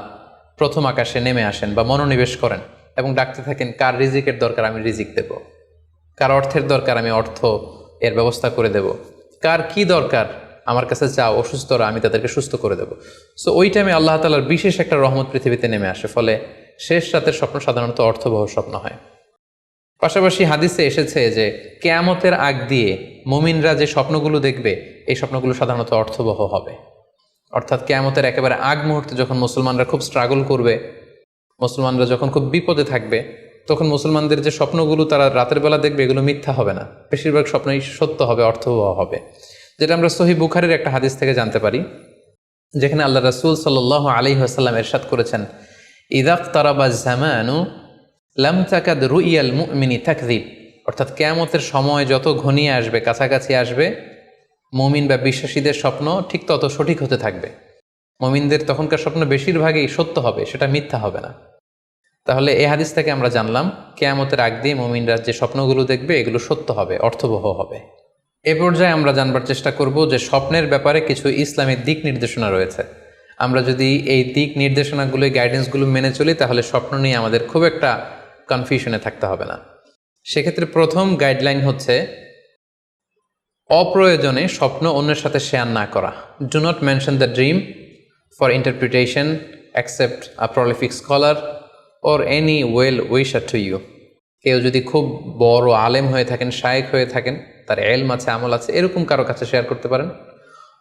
প্রথম আকাশে নেমে আসেন বা মনোনিবেশ করেন এবং ডাকতে থাকেন, কার রিজিকের দরকার আমি রিজিক দেব, কার অর্থের দরকার আমি অর্থ এর ব্যবস্থা করে দেব, কার কি দরকার আমার কাছে চাও, অসুস্থরা আমি তাদেরকে সুস্থ করে দেব। সো ওই টাইমে আল্লাহ তাআলার বিশেষ একটা রহমত পৃথিবীতে নেমে আসে, ফলে শেষ রাতের স্বপ্ন সাধারণত অর্থবহ স্বপ্ন হয়। পাশাপাশি হাদিসে এসেছে যে কিয়ামতের আগ দিয়ে মুমিনরা যে স্বপ্নগুলো দেখবে, এই স্বপ্নগুলো সাধারণত অর্থবহ হবে। অর্থাৎ কিয়ামতের একেবারে আগ মুহূর্তে যখন মুসলমানরা খুব স্ট্রাগল করবে, মুসলমানরা যখন খুব বিপদে থাকবে, তখন মুসলমানদের যে স্বপ্নগুলো তারা রাতের বেলা দেখবে, এগুলো মিথ্যা হবে না, বেশিরভাগ স্বপ্নই সত্য হবে, অর্থবহ হবে। যেটা আমরা সহিহ বুখারীর একটা হাদিস থেকে জানতে পারি, যেখানে আল্লাহ রাসূল সাল্লাল্লাহু আলাইহি ওয়াসাল্লাম ইরশাদ করেছেন, ইযা ইকতারাবা যামানু লাম তাকাদ রুইয়াল মুমিনি তাকযিব, অর্থাৎ কিয়ামতের সময় যত ঘনিয়ে আসবে, কাছাকাছি আসবে, মুমিন বা বিশ্বাসীদের স্বপ্ন ঠিক তত সঠিক হতে থাকবে। মুমিনদের তখনকার স্বপ্ন বেশিরভাগই সত্য হবে, সেটা মিথ্যা হবে না। তাহলে এই হাদিস থেকে আমরা জানলাম কিয়ামতের আগ দিয়ে মুমিনরা যে স্বপ্নগুলো দেখবে, এগুলো সত্য হবে, অর্থবহ হবে। এ পর্যায়ে আমরা জানবার চেষ্টা করব যে স্বপ্নের ব্যাপারে কিছু ইসলামিক দিক নির্দেশনা রয়েছে। আমরা যদি এই দিক নির্দেশনাগুলো, গাইডেন্সগুলো মেনে চলি, তাহলে স্বপ্ন নিয়ে আমাদের খুব একটা কনফিউশনে থাকতে হবে না। সেক্ষেত্রে প্রথম গাইডলাইন হচ্ছে অপ্রয়োজনে স্বপ্ন অন্যের সাথে শেয়ার না করা। Do not mention the dream for interpretation except a prolific scholar or any well wisher to you. কেউ যদি খুব বড় আলেম হয়ে থাকেন, শায়েখ হয়ে থাকেন, তার ইলম আছে, আমল আছে, এরকম কারো কাছে শেয়ার করতে পারেন।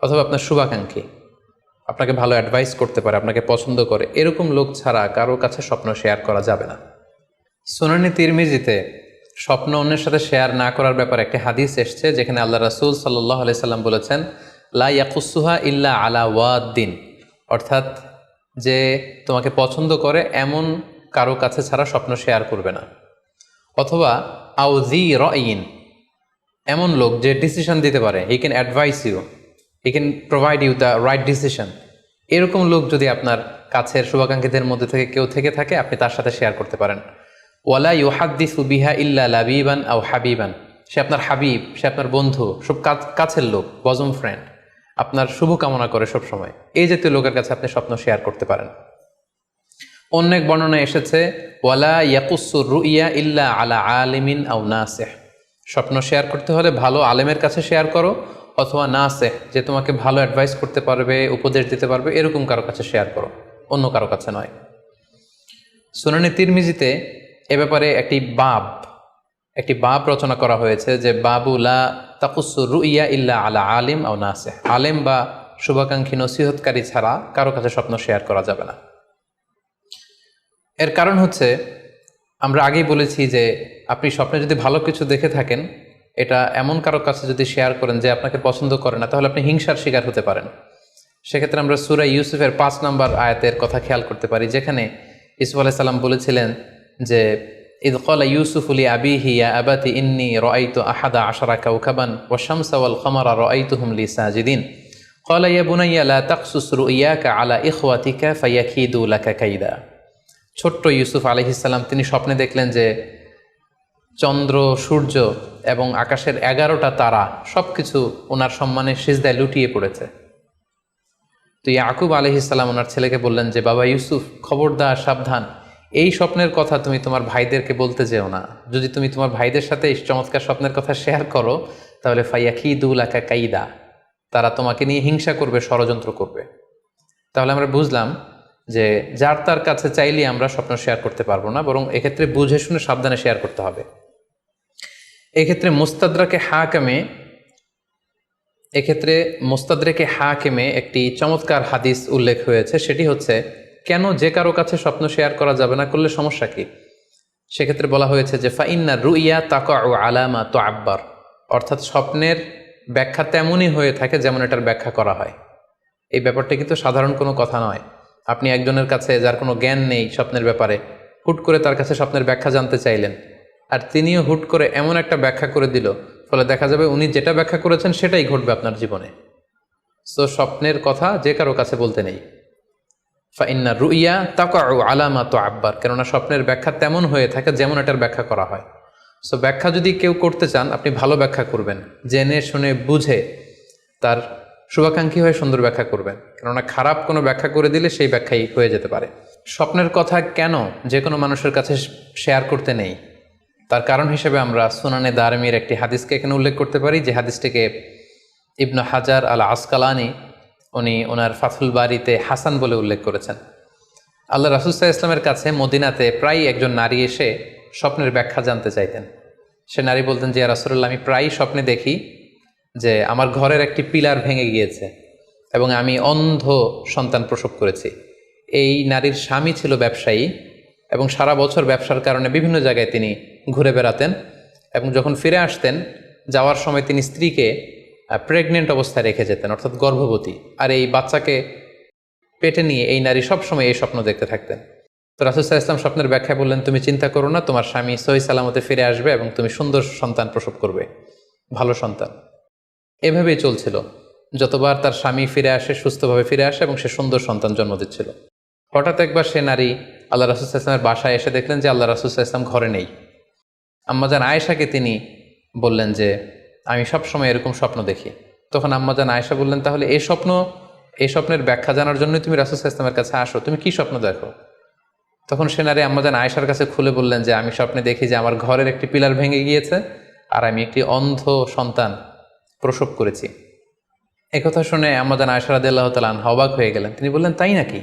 অথবা আপনার শুভাকাঙ্ক্ষী, আপনাকে ভালো অ্যাডভাইস করতে পারে, আপনাকে পছন্দ করে, এরকম লোক ছাড়া কারো কাছে স্বপ্ন শেয়ার করা যাবে না। সুনানে তিরমিজিতে স্বপ্ন অন্যের সাথে শেয়ার না করার ব্যাপারে একটি হাদিস এসছে, যেখানে আল্লাহ রাসূল সাল্লাল্লাহু আলাইহি সাল্লাম বলেছেন, লা ইয়াকুসুহা ইল্লা আলা ওয়াদ্দিন, অর্থাৎ যে তোমাকে পছন্দ করে এমন কারো কাছে ছাড়া স্বপ্ন শেয়ার করবে না। অথবা আউজি রাইন, এমন লোক যে ডিসিশন দিতে পারে, he can advise you, he can provide you the right decision, এরকম লোক যদি আপনার কাছের শুভাকাঙ্ক্ষীদের মধ্যে থেকে কেউ থেকে থাকে, আপনি তার সাথে শেয়ার করতে পারেন। ওয়ালা ইউহাদ্দিসু বিহা ইল্লা লাবিবান আও হাবিবান, সে আপনার হাবিব, সে আপনার বন্ধু, সব কাছের লোক, বজম ফ্রেন্ড, আপনার শুভ কামনা করে সব সময়, এই জাতীয় লোকের কাছে আপনি স্বপ্ন শেয়ার করতে পারেন। অন্য এক বর্ণনায় এসেছে, ওয়ালা ইয়াকুসুর রুইয়া ইল্লা আলা আলিমিন আও নাসিহ, স্বপ্ন শেয়ার করতে হলে ভালো আলেমের কাছে শেয়ার করো, অথবা নাসিহ, যে তোমাকে ভালো অ্যাডভাইস করতে পারবে, উপদেশ দিতে পারবে, এরকম কারো কাছে শেয়ার করো, অন্য কারো কাছে নয়। সুনানে তিরমিজিতে এ ব্যাপারে একটি বাব রচনা করা হয়েছে, যে বাবু লা তাকুসুর রুইয়া ইল্লা আলা আলিম আও নাসিহ, আলেম বা শুভাকাঙ্ক্ষী নসিহতকারী ছাড়া কারো কাছে স্বপ্ন শেয়ার করা যাবে না। এর কারণ হচ্ছে, আমরা আগেই বলেছি যে আপনি স্বপ্নে যদি ভালো কিছু দেখে থাকেন, এটা এমন কারো কাছে যদি শেয়ার করেন যে আপনাকে পছন্দ করে না, তাহলে আপনি হিংসার শিকার হতে পারেন। সেক্ষেত্রে আমরা সূরা ইউসুফের 5 নম্বর আয়াতের কথা খেয়াল করতে পারি, যেখানে ইউসুফ আলাইহিস সালাম বলেছিলেন যে ইয ক্বালা ইউসুফু লি আবিহি ইয়া আবাতি ইন্নী রাআইতু আহাদা আশারা কাওকাবান ওয়াশ শামসা ওয়াল কমারা রাআইতুহুম লি সাজিদিন ক্বালা ইয়া বুনাইয়া লা তাকসুস রুইয়াকা আলা ইখওয়াতিকা ফায়াকিদু লাকা কাইদা। ছোট্ট ইউসুফ আলাইহিস সালাম তিনি স্বপ্নে দেখলেন যে চন্দ্র, সূর্য এবং আকাশের 11টা তারা সব কিছু ওনার সম্মানে সিজদায় লুটিয়ে পড়েছে। তো ইয়াকুব আলাইহিস সালাম ওনার ছেলেকে বললেন যে, বাবা ইউসুফ, খবরদার, সাবধান, এই স্বপ্নের কথা তুমি তোমার ভাইদেরকে বলতে যেও না। যদি তুমি তোমার ভাইদের সাথে এই চমৎকার স্বপ্নের কথা শেয়ার করো, তাহলে ফায়াকিদু লাকা কাইদা, তারা তোমাকে নিয়ে হিংসা করবে, ষড়যন্ত্র করবে। তাহলে আমরা বুঝলাম যে যার তার কাছে চাইলে আমরা স্বপ্ন শেয়ার করতে পারবো না, বরং এক্ষেত্রে বুঝে শুনে সাবধানে শেয়ার করতে হবে। এক্ষেত্রে মুস্তাদরেকে হাকিমে একটি চমৎকার হাদিস উল্লেখ হয়েছে, সেটি হচ্ছে কেন যে কারো কাছে স্বপ্ন শেয়ার করা যাবে না, করলে সমস্যা কি। সেক্ষেত্রে বলা হয়েছে যে ফাইন্না রুইয়া তাকাউ আলামা তুআব্বার, অর্থাৎ স্বপ্নের ব্যাখ্যা তেমনই হয়ে থাকে যেমন এটার ব্যাখ্যা করা হয়। এই ব্যাপারটা কিন্তু সাধারণ কোনো কথা নয়। আপনি একজনের কাছে, যার কোনো জ্ঞান নেই স্বপ্নের ব্যাপারে, হুট করে তার কাছে স্বপ্নের ব্যাখ্যা জানতে চাইলেন, আর তিনিও হুট করে এমন একটা ব্যাখ্যা করে দিল, ফলে দেখা যাবে উনি যেটা ব্যাখ্যা করেছেন সেটাই ঘটবে আপনার জীবনে। সো স্বপ্নের কথা যে কারো কাছে বলতে নেই। ফাইন্না রুইয়া তাকাউ আলামা তুআব্বার, কেননা স্বপ্নের ব্যাখ্যা তেমন হয়ে থাকে যেমন এটার ব্যাখ্যা করা হয়। সো ব্যাখ্যা যদি কেউ করতে চান, আপনি ভালো ব্যাখ্যা করবেন, জেনে শুনে বুঝে তার শুভাকাঙ্ক্ষী হয়ে সুন্দর ব্যাখ্যা করবেন, কেননা খারাপ কোনো ব্যাখ্যা করে দিলে সেই ব্যাখ্যাই হয়ে যেতে পারে। স্বপ্নের কথা কেন যে কোনো মানুষের কাছে শেয়ার করতে নেই, তার কারণ হিসেবে আমরা সুনানে দারমির একটি হাদিসকে এখানে উল্লেখ করতে পারি, যে হাদিসটিকে ইবনে হাজার আল আসকালানি উনি ওনার ফাথুল বারিতে হাসান বলে উল্লেখ করেছেন। আল্লাহ রাসূল সাল্লাল্লাহু আলাইহি ওয়াসাল্লামের কাছে মদিনাতে প্রায় একজন নারী এসে স্বপ্নের ব্যাখ্যা জানতে চাইতেন। সে নারী বলতেন যে, ইয়া রাসূলুল্লাহ, আমি প্রায়ই স্বপ্নে দেখি যে আমার ঘরের একটি পিলার ভেঙে গিয়েছে এবং আমি অন্ধ সন্তান প্রসব করেছি। এই নারীর স্বামী ছিল ব্যবসায়ী এবং সারা বছর ব্যবসার কারণে বিভিন্ন জায়গায় তিনি ঘুরে বেড়াতেন, এবং যখন ফিরে আসতেন, যাওয়ার সময় তিনি স্ত্রীকে প্রেগনেন্ট অবস্থায় রেখে যেতেন, অর্থাৎ গর্ভবতী, আর এই বাচ্চাকে পেটে নিয়ে এই নারী সবসময় এই স্বপ্ন দেখতে থাকতেন। তো রাসূল সাল্লাল্লাহু আলাইহি ওয়াসাল্লাম স্বপ্নের ব্যাখ্যায় বললেন, তুমি চিন্তা করো না, তোমার স্বামী সহি সালামতে ফিরে আসবে এবং তুমি সুন্দর সন্তান প্রসব করবে, ভালো সন্তান। এভাবেই চলছিল, যতবার তার স্বামী ফিরে আসে, সুস্থভাবে ফিরে আসে এবং সে সুন্দর সন্তান জন্ম দিচ্ছিল। হঠাৎ একবার সে নারী আল্লাহ রাসূল সাল্লাল্লাহু আলাইহি ওয়াসাল্লামের বাসায় এসে দেখলেন যে আল্লাহ রাসূল সাল্লাল্লাহু আলাইহি ওয়াসাল্লাম ঘরে নেই। আম্মাজান আয়েশাকে তিনি বললেন যে, আমি সবসময় এরকম স্বপ্ন দেখি। তখন আম্মাজান আয়েশা বললেন, তাহলে এই স্বপ্নের ব্যাখ্যা জানার জন্যই তুমি রাসূল সাল্লাল্লাহু আলাইহি ওয়াসাল্লামের কাছে আসো, তুমি কি স্বপ্ন দেখো? তখন সে নারী আম্মাজান আয়েশার কাছে খুলে বললেন যে, আমি স্বপ্নে দেখি যে আমার ঘরের একটি পিলার ভেঙে গিয়েছে আর আমি একটি অন্ধ সন্তান প্রসব করেছি। একথা শুনে আম্মাজান আয়েশা রাদিয়াল্লাহু তাআলা আনহা অবাক হয়ে গেলেন। তিনি বললেন, তাই নাকি?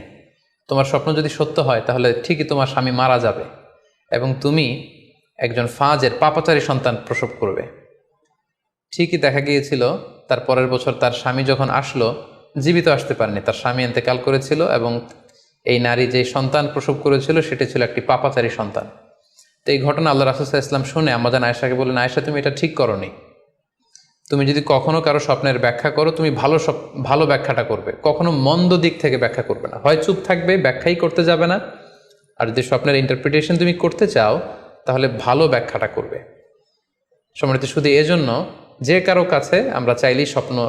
তোমার স্বপ্ন যদি সত্য হয় তাহলে ঠিকই তোমার স্বামী মারা যাবে এবং তুমি একজন ফাজের পাপাচারী সন্তান প্রসব করবে। ঠিকই দেখা গিয়েছিল তার পরের বছর তার স্বামী যখন আসলো, জীবিত আসতে পারেনি, তার স্বামী ইন্তেকাল করেছিল এবং এই নারী যে সন্তান প্রসব করেছিল সেটি ছিল একটি পাপাচারী সন্তান। তো এই ঘটনা আল্লাহ রাসূল সাল্লাল্লাহু আলাইহি ওয়াসাল্লাম শুনে আম্মাজান আয়েশাকে বললেন, আয়েশা তুমি এটা ঠিক করোনি, তুমি যদি কখনো কারো স্বপ্নের ব্যাখ্যা করো তুমি ভালো ব্যাখ্যাটা করবে, কখনো মন্দ দিক থেকে ব্যাখ্যা করবে না, হয় চুপ থাকবে, ব্যাখ্যাই করতে যাবে না, আর যদি স্বপ্নের ইন্টারপ্রিটেশন তুমি করতে চাও তাহলে ভালো ব্যাখ্যাটা করবে। সম্মানিত শুধু এজন্য যে কারো কাছে আমরা চাইলেই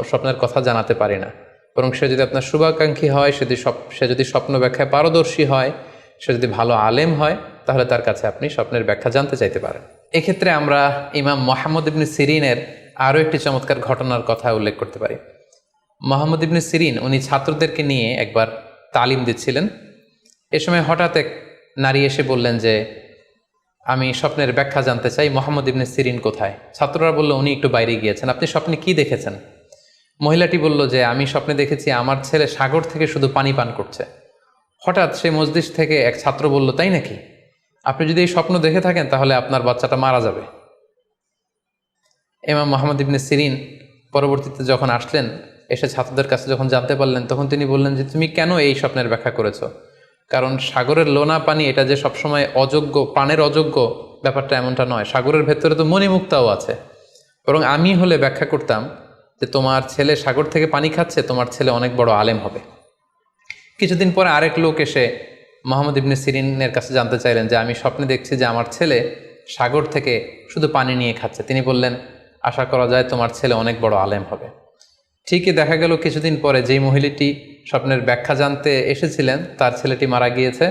স্বপ্নের কথা জানাতে পারি না, বরং সে যদি আপনার শুভাকাঙ্ক্ষী হয়, সে যদি স্বপ্ন ব্যাখ্যায় পারদর্শী হয়, সে যদি ভালো আলেম হয়, তাহলে তার কাছে আপনি স্বপ্নের ব্যাখ্যা জানতে চাইতে পারেন। এক্ষেত্রে আমরা ইমাম মুহাম্মদ ইবনে সিরিনের আরও একটি চমৎকার ঘটনার কথা উল্লেখ করতে পারি। মুহাম্মদ ইবনে সিরিন উনি ছাত্রদেরকে নিয়ে একবার তালিম দিচ্ছিলেন। এ সময় হঠাৎ এক নারী এসে বললেন যে আমি স্বপ্নের ব্যাখ্যা জানতে চাই, মুহাম্মদ ইবনে সিরিন কোথায়? ছাত্ররা বলল উনি একটু বাইরে গিয়েছেন, আপনি স্বপ্নে কি দেখেছেন? মহিলাটি বলল যে আমি স্বপ্নে দেখেছি আমার ছেলে সাগর থেকে শুধু পানি পান করছে। হঠাৎ সেই মসজিদ থেকে এক ছাত্র বলল, তাই নাকি? আপনি যদি এই স্বপ্ন দেখে থাকেন তাহলে আপনার বাচ্চাটা মারা যাবে। ইমাম মুহাম্মদ ইবনে সিরিন পরবর্তীতে যখন আসলেন, এসে ছাত্রদের কাছে যখন জানতে পারলেন, তখন তিনি বললেন যে তুমি কেন এই স্বপ্নের ব্যাখ্যা করেছো? কারণ সাগরের লোনা পানি এটা যে সবসময় অযোগ্য, পানের অযোগ্য ব্যাপারটা এমনটা নয়, সাগরের ভেতরে তো মণিমুক্তাও আছে। বরং আমি হলে ব্যাখ্যা করতাম যে তোমার ছেলে সাগর থেকে পানি খাচ্ছে, তোমার ছেলে অনেক বড় আলেম হবে। কিছুদিন পরে আরেক লোক এসে মুহাম্মদ ইবনে সিরিনের কাছে জানতে চাইলেন যে আমি স্বপ্নে দেখছি যে আমার ছেলে সাগর থেকে শুধু পানি নিয়ে খাচ্ছে। তিনি বললেন আশা করা যায় তোমার ছেলে অনেক বড় আলেম হবে। ঠিকই দেখা গেল কিছুদিন পরে যেই মহিলাটি স্বপ্নের ব্যাখ্যা জানতে এসেছিলেন তার ছেলেটি মারা গিয়েছে,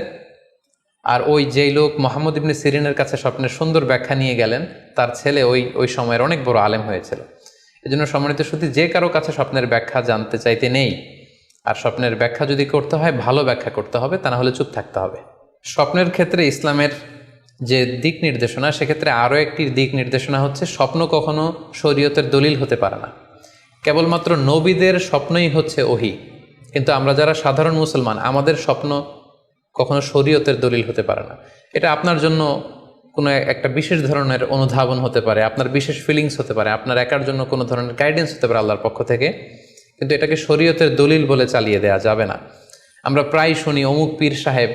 আর ওই যেই লোক মুহাম্মদ ইবনে সিরিনের কাছে স্বপ্নের সুন্দর ব্যাখ্যা নিয়ে গেলেন তার ছেলে ওই সময়ের অনেক বড় আলেম হয়েছিল। এই জন্য সম্মানিত শুধু যে কারো কাছে স্বপ্নের ব্যাখ্যা জানতে চাইতে নেই, আর স্বপ্নের ব্যাখ্যা যদি করতে হয় ভালো ব্যাখ্যা করতে হবে, তা না হলে চুপ থাকতে হবে। স্বপ্নের ক্ষেত্রে ইসলামের যে দিক নির্দেশনা, সেক্ষেত্রে আরও একটি দিক নির্দেশনা হচ্ছে স্বপ্ন কখনো শরীয়তের দলিল হতে পারে না। কেবলমাত্র নবীদের স্বপ্নই হচ্ছে ওহী, কিন্তু আমরা যারা সাধারণ মুসলমান আমাদের স্বপ্ন কখনো শরীয়তের দলিল হতে পারে না। এটা আপনার জন্য কোনো একটা বিশেষ ধরনের অনুধাবন হতে পারে, আপনার বিশেষ ফিলিংস হতে পারে, আপনার একার জন্য কোনো ধরনের গাইডেন্স হতে পারে আল্লাহর পক্ষ থেকে, কিন্তু এটাকে শরীয়তের দলিল বলে চালিয়ে দেওয়া যাবে না। আমরা প্রায় শুনি অমুক পীর সাহেব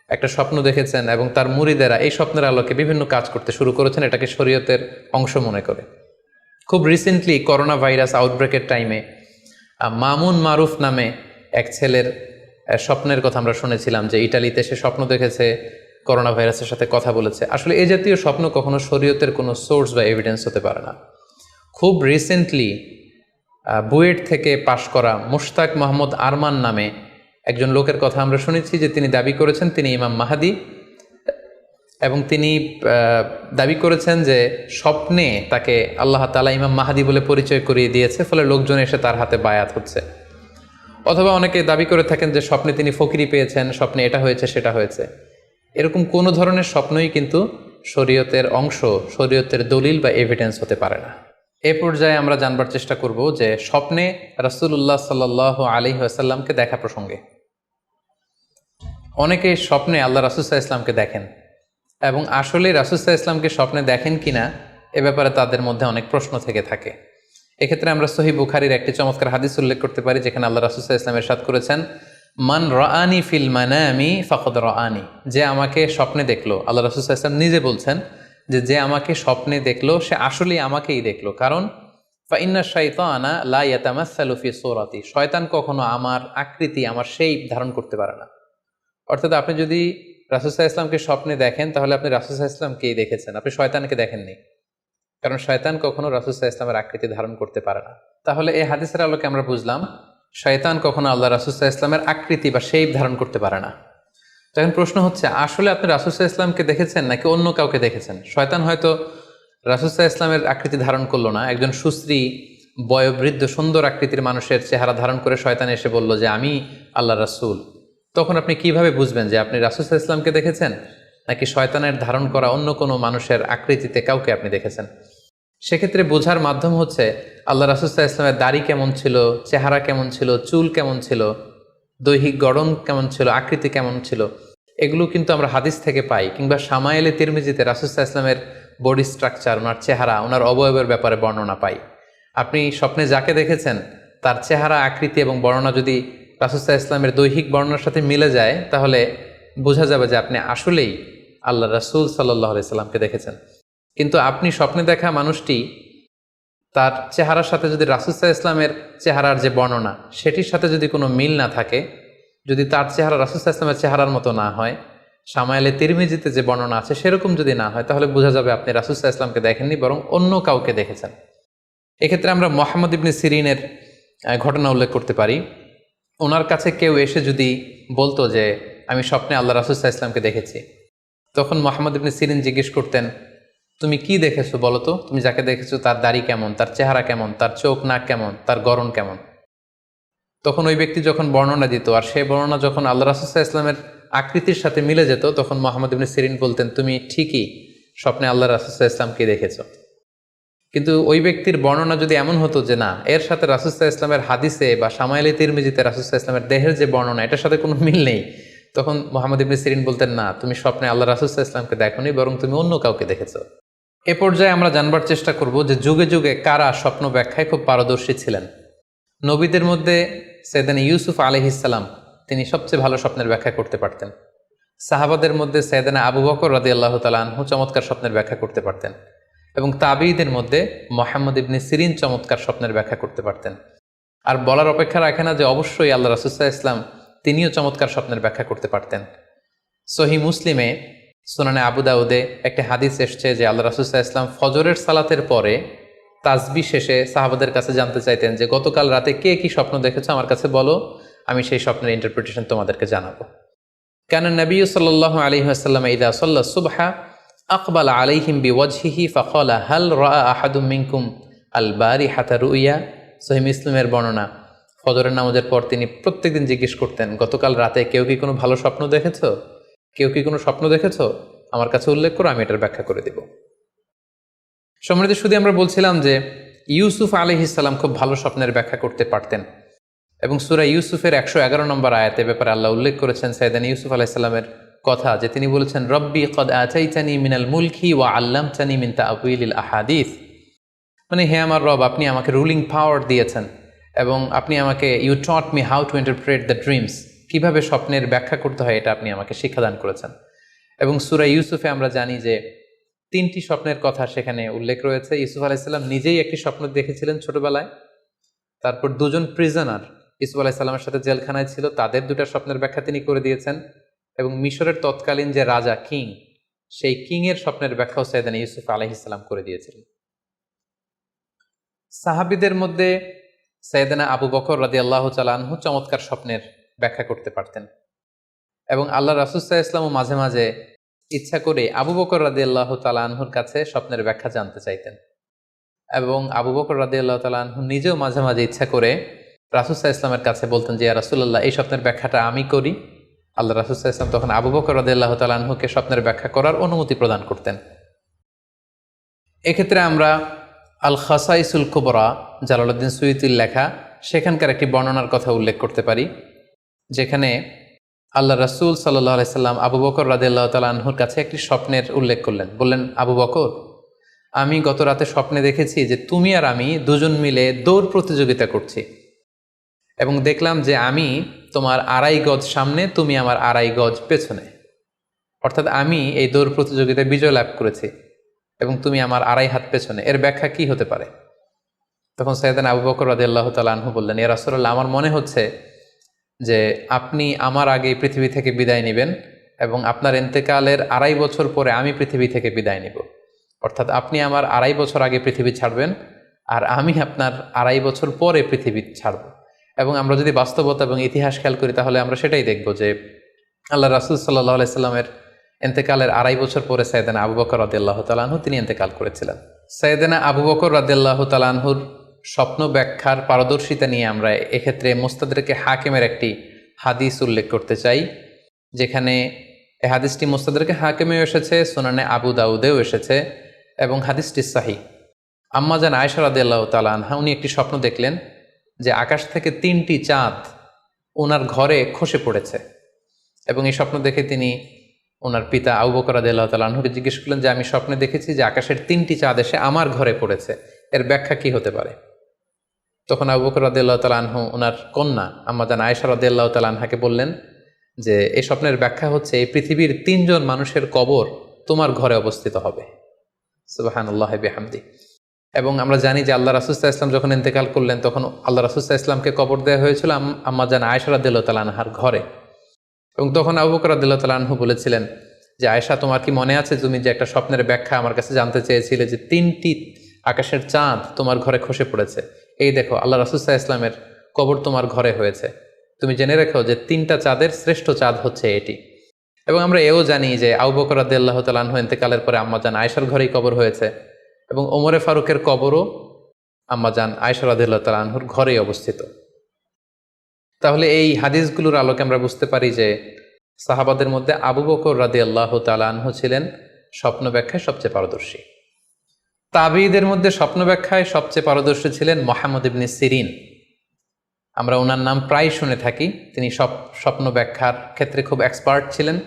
একটা স্বপ্ন দেখেছেন এবং তার মুরিদেরা এই স্বপ্নের আলোকে বিভিন্ন কাজ করতে শুরু করেছেন, এটাকে শরীয়তের অংশ মনে করে। খুব রিসেন্টলি করোনা ভাইরাস আউটব্রেকের টাইমে মামুন মারুফ নামে এক ছেলের স্বপ্নের কথা আমরা শুনেছিলাম যে ইটালিতে সে স্বপ্ন দেখেছে করোনা ভাইরাসের সাথে কথা বলেছে। আসলে এই জাতীয় স্বপ্ন কখনো শরীয়তের কোনো সোর্স বা এভিডেন্স হতে পারে না। খুব রিসেন্টলি বুয়েট থেকে পাশ করা মুশতাক মোহাম্মদ আরমান নামে একজন লোকের কথা আমরা শুনেছি যে তিনি দাবি করেছেন তিনি ইমাম মাহাদি, এবং তিনি দাবি করেছেন যে স্বপ্নে তাকে আল্লাহ তাআলা ইমাম মাহাদি বলে পরিচয় করিয়ে দিয়েছে, ফলে লোকজন এসে তার হাতে বায়াত হচ্ছে। অথবা অনেকে দাবি করে থাকেন যে স্বপ্নে তিনি ফকিরি পেয়েছেন, স্বপ্নে এটা হয়েছে সেটা হয়েছে। এরকম কোনো ধরনের স্বপ্নই কিন্তু শরীয়তের অংশ, শরীয়তের দলিল বা এভিডেন্স হতে পারে না। এ পর্যায়ে আমরা জানবার চেষ্টা করব যে স্বপ্নে রাসূলুল্লাহ সাল্লাল্লাহু আলাইহি ওয়াসাল্লামকে দেখা প্রসঙ্গে অনেকে স্বপ্নে আল্লাহ রাসূল সাল্লাল্লাহু আলাইহি ওয়াসাল্লামকে দেখেন, এবং আসলে রাসূল সাল্লাল্লাহু আলাইহি ওয়াসাল্লামকে স্বপ্নে দেখেন কিনা এ ব্যাপারে তাদের মধ্যে অনেক প্রশ্ন থেকে থাকে। এক্ষেত্রে আমরা সহিহ বুখারীর একটি চমৎকার হাদিস উল্লেখ করতে পারি, যেখানে আল্লাহ রাসূল সাল্লাল্লাহু আলাইহি ওয়াসাল্লাম ইরশাদ করেছেন, মান রাআনি ফিল মানামি ফাকাদ রাআনি, যে আমাকে স্বপ্নে দেখলো, আল্লাহ রাসূল সাল্লাল্লাহু আলাইহি ওয়াসাল্লাম নিজে বলছেন যে আমাকে স্বপ্নে দেখলো সে আসলেই আমাকেই দেখলো। কারণ ফা ইন্না শাইতানা লা ইয়াতামাসসালু ফি সূরাতি, শয়তান কখনো আমার আকৃতি, আমার শেপ ধারণ করতে পারে না। অর্থাৎ আপনি যদি রাসূল সাল্লাল্লাহু আলাইহি ওয়াসাল্লামকে স্বপ্নে দেখেন তাহলে আপনি রাসূল সাল্লাল্লাহু আলাইহি ওয়াসাল্লামকেই দেখেছেন, আপনি শয়তানকে দেখেননি। কারণ শয়তান কখনো রাসূল সাল্লাল্লাহু আলাইহি ওয়াসাল্লামের আকৃতি ধারণ করতে পারে না। তাহলে এই হাদিসের আলোকে আমরা বুঝলাম শয়তান কখনো আল্লাহ রাসূল সাল্লাল্লাহু আলাইহি ওয়াসাল্লামের আকৃতি বা শেপ ধারণ করতে পারে না। তখন প্রশ্ন হচ্ছে, আসলে আপনি রাসূল সাল্লাল্লাহু আলাইহি ওয়াসাল্লামকে দেখেছেন নাকি অন্য কাউকে দেখেছেন? শয়তান হয়তো রাসূল সাল্লাল্লাহু আলাইহি ওয়াসাল্লামের আকৃতি ধারণ করলো না, একজন সুশ্রী বয়োবৃদ্ধ সুন্দর আকৃতির মানুষের চেহারা ধারণ করে শয়তান এসে বলল যে আমি আল্লাহ রাসূল। তখন আপনি কিভাবে বুঝবেন যে আপনি রাসূল সাল্লাল্লাহু আলাইহি ওয়াসাল্লামকে দেখেছেন নাকি শয়তানের ধারণ করা অন্য কোনো মানুষের আকৃতিতে কাউকে আপনি দেখেছেন? সেক্ষেত্রে বোঝার মাধ্যম হচ্ছে আল্লাহ রাসূল সাল্লাল্লাহু আলাইহি ওয়াসাল্লামের দাড়ি কেমন ছিল, চেহারা কেমন ছিল, চুল কেমন ছিল, দৈহিক গড়ন কেমন ছিল, আকৃতি কেমন ছিল, এগুলো কিন্তু আমরা হাদিস থেকে পাই, কিংবা শামায়েলে তিরমিজিতে রাসূল সাল্লাল্লাহু আলাইহি ওয়াসাল্লামের বডি স্ট্রাকচার, ওনার চেহারা, ওনার অবয়বের ব্যাপারে বর্ণনা পাই। আপনি স্বপ্নে যাকে দেখেছেন তার চেহারা, আকৃতি এবং বর্ণনা যদি রাসূল সাল্লাল্লাহু আলাইহি ওয়াসাল্লামের দৈহিক বর্ণনার সাথে মিলে যায়, তাহলে বোঝা যাবে যে আপনি আসলেই আল্লাহ রাসূল সাল্লাল্লাহু আলাইহি সাল্লামকে দেখেছেন। কিন্তু আপনি স্বপ্নে দেখা মানুষটি, তার চেহারার সাথে যদি রাসূল সাল্লাল্লাহু আলাইহি ওয়াসাল্লামের চেহারার যে বর্ণনা সেটির সাথে যদি কোনো মিল না থাকে, যদি তার চেহারা রাসূল সাল্লাল্লাহু আলাইহি ওয়াসাল্লামের চেহারার মতো না হয়, শামায়েলে তিরমিজিতে যে বর্ণনা আছে সেরকম যদি না হয়, তাহলে বোঝা যাবে আপনি রাসূল সাল্লাল্লাহু আলাইহি ওয়াসাল্লামকে দেখেননি, বরং অন্য কাউকে দেখেছেন। এক্ষেত্রে আমরা মুহাম্মদ ইবনে সিরিনের ঘটনা উল্লেখ করতে পারি। ওনার কাছে কেউ এসে যদি বলতো যে আমি স্বপ্নে আল্লাহ রাসূল সাল্লাল্লাহু আলাইহি ওয়াসাল্লামকে দেখেছি, তখন মুহাম্মদ ইবনে সিরিন জিজ্ঞেস করতেন, তুমি কি দেখেছো বলো তো? তুমি যাকে দেখেছো তার দাড়ি কেমন, তার চেহারা কেমন, তার চোখ নাক কেমন, তার গড়ন কেমন? তখন ওই ব্যক্তি যখন বর্ণনা দিত, আর সেই বর্ণনা যখন আল্লাহ রাসূল সাল্লাল্লাহু আলাইহি ওয়াসাল্লামের আকৃতির সাথে মিলে যেত, তখন মুহাম্মদ ইবনে সিরিন বলতেন, তুমি ঠিকই স্বপ্নে আল্লাহ রাসূল সাল্লাল্লাহু আলাইহি ওয়াসাল্লামকে দেখেছো। কিন্তু ওই ব্যক্তির বর্ণনা যদি এমন হতো যে না, এর সাথে রাসূল সাল্লাল্লাহু আলাইহি ওয়াসাল্লামের হাদিসে বা শামায়েলে তিরমিজিতে রাসূল সাল্লাল্লাহু আলাইহি ওয়াসাল্লামের দেহের যে বর্ণনা, এটার সাথে কোনো মিল নেই, তখন মুহাম্মদ ইবনে সিরিন বলতেন, না, তুমি স্বপ্নে আল্লাহ রাসূল সাল্লাল্লাহু আলাইহি ওয়াসাল্লামকে দেখোনি, বরং তুমি অন্য কাউকে দেখেছো। এ পর্যায়ে আমরা জানবার চেষ্টা করব যে যুগে যুগে কারা স্বপ্ন ব্যাখ্যায় খুব পারদর্শী ছিলেন। নবীদের মধ্যে সাইয়েদনা ইউসুফ আলাইহিস সালাম, তিনি সবচেয়ে ভালো স্বপ্নের ব্যাখ্যা করতে পারতেন। সাহাবাদের মধ্যে সাইয়েদনা আবু বকর রাদিয়াল্লাহু তাআলা আনহু চমৎকার স্বপ্নের ব্যাখ্যা করতে পারতেন, এবং তাবিঈদের মধ্যে মুহাম্মদ ইবনে সিরিন চমৎকার স্বপ্নের ব্যাখ্যা করতে পারতেন। আর বলার অপেক্ষা রাখে না যে অবশ্যই আল্লাহ রাসূল সাল্লাল্লাহু আলাইহি ওয়াসাল্লাম তিনিও চমৎকার স্বপ্নের ব্যাখ্যা করতে পারতেন। সহিহ মুসলিমে, সুনানে আবু দাউদে একটি হাদিস এসছে যে আল্লাহ রাসূল সাল্লাল্লাহু আলাইহি ওয়াসাল্লাম ফজরের সালাতের পরে তাসবিহ শেষে সাহাবাদের কাছে জানতে চাইতেন যে গতকাল রাতে কে কি স্বপ্ন দেখেছো আমার কাছে বলো, আমি সেই স্বপ্নের ইন্টারপ্রিটেশন তোমাদেরকে জানাবো। কানা নবী সাল্লাল্লাহু আলাইহি ওয়াসাল্লাম ইযা সাল্লা সুবহা আকবালা আলাইহিম বিওয়াজহিহি ফাকালা হাল রাআ আহাদুম মিনকুম আল বারিহাতা রুইয়া। সহিহ মুসলিমের বর্ণনা, ফজরের নামাজের পর তিনি প্রত্যেকদিন জিজ্ঞেস করতেন, গতকাল রাতে কেউ কি কোনো ভালো স্বপ্ন দেখেছো? কেউ কি কোনো স্বপ্ন দেখেছো? আমার কাছে উল্লেখ করো, আমি এটার ব্যাখ্যা করে দেব। সম্মানিত সুধী, আমরা বলছিলাম যে ইউসুফ আলাইহিস সালাম খুব ভালো স্বপ্নের ব্যাখ্যা করতে পারতেন, এবং সূরা ইউসুফের 111 নম্বর আয়াতে ব্যাপারে আল্লাহ উল্লেখ করেছেন সাইয়েদনা ইউসুফ আলাইহিস সালামের কথা, যে তিনি বলেছেন, রব্বি কদ আতাইতানি মিনাল মুলকি ওয়া আল্লামতানি মিন তা'ওয়িলিল আহাদিস। মানে, হে আমার রব, আপনি আমাকে রুলিং পাওয়ার দিয়েছেন, এবং আপনি আমাকে you taught me how to interpret the dreams, কিভাবে স্বপ্নের ব্যাখ্যা করতে হয় এটা আপনি আমাকে শিক্ষাদান করেছেন। এবং সূরা ইউসুফে আমরা জানি যে 3টি স্বপ্নের কথা সেখানে উল্লেখ রয়েছে। ইউসুফ আলাইহিস সালাম নিজেই একটি স্বপ্ন দেখেছিলেন ছোটবেলায়, তারপর 2জন প্রিজনার ইউসুফ আলাইহিস সালামের সাথে জেলখানায় ছিল, তাদের 2টা স্বপ্নের ব্যাখ্যা তিনি করে দিয়েছেন, এবং মিশরের তৎকালীন যে রাজা, কিং, সেই কিংয়ের স্বপ্নের ব্যাখ্যাও সাইয়েদনা ইউসুফ আলাইহিস সালাম করে দিয়েছিলেন। সাহাবীদের মধ্যে সাইয়েদনা আবু বকর রাদিয়াল্লাহু তাআলা আনহু চমৎকার স্বপ্নের ব্যাখ্যা করতে পারতেন, এবং আল্লাহ রাসূল সাল্লাল্লাহু আলাইহি ওয়াসাল্লাম মাঝে মাঝে ইচ্ছা করে আবু বকর রাদিয়াল্লাহু তাআলা আনহুর কাছে স্বপ্নের ব্যাখ্যা জানতে চাইতেন, এবং আবু বকর রাদিয়াল্লাহু তাআলা আনহু নিজেও মাঝে মাঝে ইচ্ছা করে রাসূল সাল্লাল্লাহু আলাইহি ওয়াসাল্লামের কাছে বলতেন যে, ইয়া রাসূলুল্লাহ, এই স্বপ্নের ব্যাখ্যাটা আমি করি। আল্লাহ রাসূল সাল্লাল্লাহু আলাইহি ওয়াসাল্লাম তখন আবু বকর রাদিয়াল্লাহু তাআলা আনহুকে স্বপ্নের ব্যাখ্যা করার অনুমতি প্রদান করতেন। এক্ষেত্রে আমরা আল খাসাইসুল কুবরা, জালালউদ্দিন সুয়ুতির লেখা, সেখানকার একটি বর্ণনার কথা উল্লেখ করতে পারি, যেখানে আল্লাহ রাসূল সাল্লাল্লাহু আলাইহি সাল্লাম আবু বকর রাদিয়াল্লাহু তাআলা আনহুর কাছে একটি স্বপ্নের উল্লেখ করলেন। বললেন, আবু বকর, আমি গত রাতে স্বপ্নে দেখেছি যে তুমি আর আমি 2জন মিলে দৌড় প্রতিযোগিতা করছি, এবং দেখলাম যে আমি তোমার 2.5 গজ সামনে, তুমি আমার 2.5 গজ পেছনে, অর্থাৎ আমি এই দৌড় প্রতিযোগিতায় বিজয় লাভ করেছি এবং তুমি আমার 2.5 হাত পেছনে। এর ব্যাখ্যা কি হতে পারে? তখন সাইয়েদনা আবু বকর রাদিয়াল্লাহু তাআলা আনহু বললেন, ইয়া রাসূলুল্লাহ, আমার মনে হচ্ছে যে আপনি আমার আগে পৃথিবী থেকে বিদায় নেবেন, এবং আপনার ইন্তেকালের 2.5 বছর পরে আমি পৃথিবী থেকে বিদায় নিব। অর্থাৎ আপনি আমার 2.5 বছর আগে পৃথিবী ছাড়বেন, আর আমি আপনার 2.5 বছর পরে পৃথিবী ছাড়ব। এবং আমরা যদি বাস্তবতা এবং ইতিহাস খেয়াল করি, তাহলে আমরা সেটাই দেখব যে আল্লাহ রাসূল সাল্লাল্লাহু আলাইহি সাল্লামের ইন্তেকালের 2.5 বছর পরে সাইয়েদনা আবু বকর রাদিয়াল্লাহু তাআলা আনহু তিনি ইন্তেকাল করেছিলেন। সাইয়েদনা আবু বকর রাদিয়াল্লাহু তাআলা আনহুর স্বপ্ন ব্যাখ্যার পারদর্শিতা নিয়ে আমরা এক্ষেত্রে মুস্তাদরেকে হাকিমের একটি হাদিস উল্লেখ করতে চাই, যেখানে এই হাদিসটি মুস্তাদরেকে হাকিমেও এসেছে, সুনানে আবু দাউদেও এসেছে, এবং হাদিসটি সহিহ। আম্মা জান আয়েশা রাদিয়াল্লাহু তাআলা আনহা, উনি একটি স্বপ্ন দেখলেন যে আকাশ থেকে 3টি চাঁদ ওনার ঘরে খসে পড়েছে। এবং এই স্বপ্ন দেখে তিনি ওনার পিতা আবু বকর রাদিয়াল্লাহু তাআলা আনহুকে জিজ্ঞেস করলেন যে আমি স্বপ্নে দেখেছি যে আকাশের 3টি চাঁদ এসে আমার ঘরে পড়েছে, এর ব্যাখ্যা কি হতে পারে? তখন আবু বকর রাদিয়াল্লাহু তাআলা আনহু ওনার কন্যা আম্মাজান আয়েশা রাদিয়াল্লাহু তাআলা আনহাকে বললেন যে এই স্বপ্নের ব্যাখ্যা হচ্ছে এই পৃথিবীর 3জন মানুষের কবর তোমার ঘরে অবস্থিত হবে। সুবহানাল্লাহি বিহামদি। এবং আমরা জানি যে আল্লাহ রাসূল সাল্লাল্লাহু আলাইহি ওয়াসাল্লাম যখন ইন্তেকাল করলেন তখন আল্লাহ রাসূল সাল্লাল্লাহু আলাইহি ওয়াসাল্লামকে কবর দেওয়া হয়েছিল আম্মাজান আয়েশা রাদিয়াল্লাহু তাআলা আনহার ঘরে। এবং তখন আবু বকর রাদিয়াল্লাহু তাআলা আনহু বলেছিলেন যে আয়েশা, তোমার কি মনে আছে তুমি যে একটা স্বপ্নের ব্যাখ্যা আমার কাছে জানতে চেয়েছিলে যে 3টি আকাশের চাঁদ তোমার ঘরে খসে পড়েছে, এই দেখো আল্লাহ রাসূল সাল্লাল্লাহু আলাইহি ওয়াসাল্লামের কবর তোমার ঘরে হয়েছে, তুমি জেনে রেখো যে 3টা চাঁদের শ্রেষ্ঠ চাঁদ হচ্ছে এটি। এবং আমরা এও জানি যে আবু বকর রাদিয়াল্লাহু তাআলা আনহু ইন্তেকালের পরে আম্মাজান আয়েশার ঘরেই কবর হয়েছে এবং ওমরে ফারুকের কবরও আম্মাজান আয়েশা রাদিয়াল্লাহু তাআলা আনহুর ঘরেই অবস্থিত। তাহলে এই হাদিসগুলোর আলোকে আমরা বুঝতে পারি যে সাহাবাদের মধ্যে আবু বকর রাদিয়াল্লাহু তাআলা আনহু ছিলেন স্বপ্ন ব্যাখ্যায় সবচেয়ে পারদর্শী। তাবিঈদের মধ্যে স্বপ্ন ব্যাখ্যায় সবচেয়ে পারদর্শী ছিলেন মুহাম্মদ ইবনে সিরিন। আমরা ওনার নাম প্রায় শুনে থাকি। তিনি স্বপ্ন ব্যাখ্যার ক্ষেত্রে খুব এক্সপার্ট ছিলেন।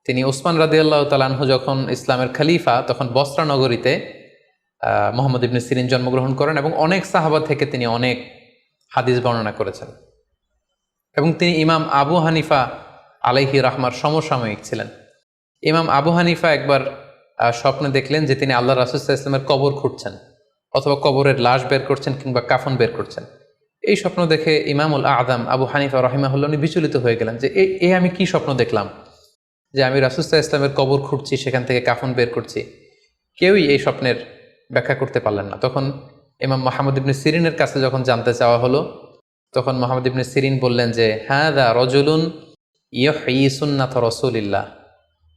তিনি ওসমান রাদিয়াল্লাহু তাআলা আনহু যখন ইসলামের খলিফা তখন বসরা নগরীতে মুহাম্মদ ইবনে সিরিন জন্মগ্রহণ করেন এবং অনেক সাহাবা থেকে তিনি অনেক হাদিস বর্ণনা করেছেন। এবং তিনি ইমাম আবু হানিফা আলাইহি রাহমার সমসাময়িক ছিলেন। ইমাম আবু হানিফা একবার স্বপ্নে দেখলেন যে তিনি আল্লাহ রাসূল সাল্লাল্লাহু আলাইহি ওয়াসাল্লামের কবর খুঁড়ছেন অথবা কবরের লাশ বের করছেন কিংবা কাফন বের করছেন। এই স্বপ্ন দেখে ইমামুল আযম আবু হানিফা রাহিমাহুল্লাহ উনি বিচলিত হয়ে গেলেন যে আমি কি স্বপ্ন দেখলাম যে আমি রাসূল সাল্লাল্লাহু আলাইহি ওয়াসাল্লামের কবর খুঁড়ছি, সেখান থেকে কাফন বের করছি। কেউই এই স্বপ্নের ব্যাখ্যা করতে পারলেন না। তখন ইমাম মুহাম্মদ ইবনে সিরিনের কাছে যখন জানতে চাওয়া হলো তখন মুহাম্মদ ইবনে সিরিন বললেন যে হাযা রাজুলুন ইউহয়ি সুন্নাত রাসূলিল্লাহ,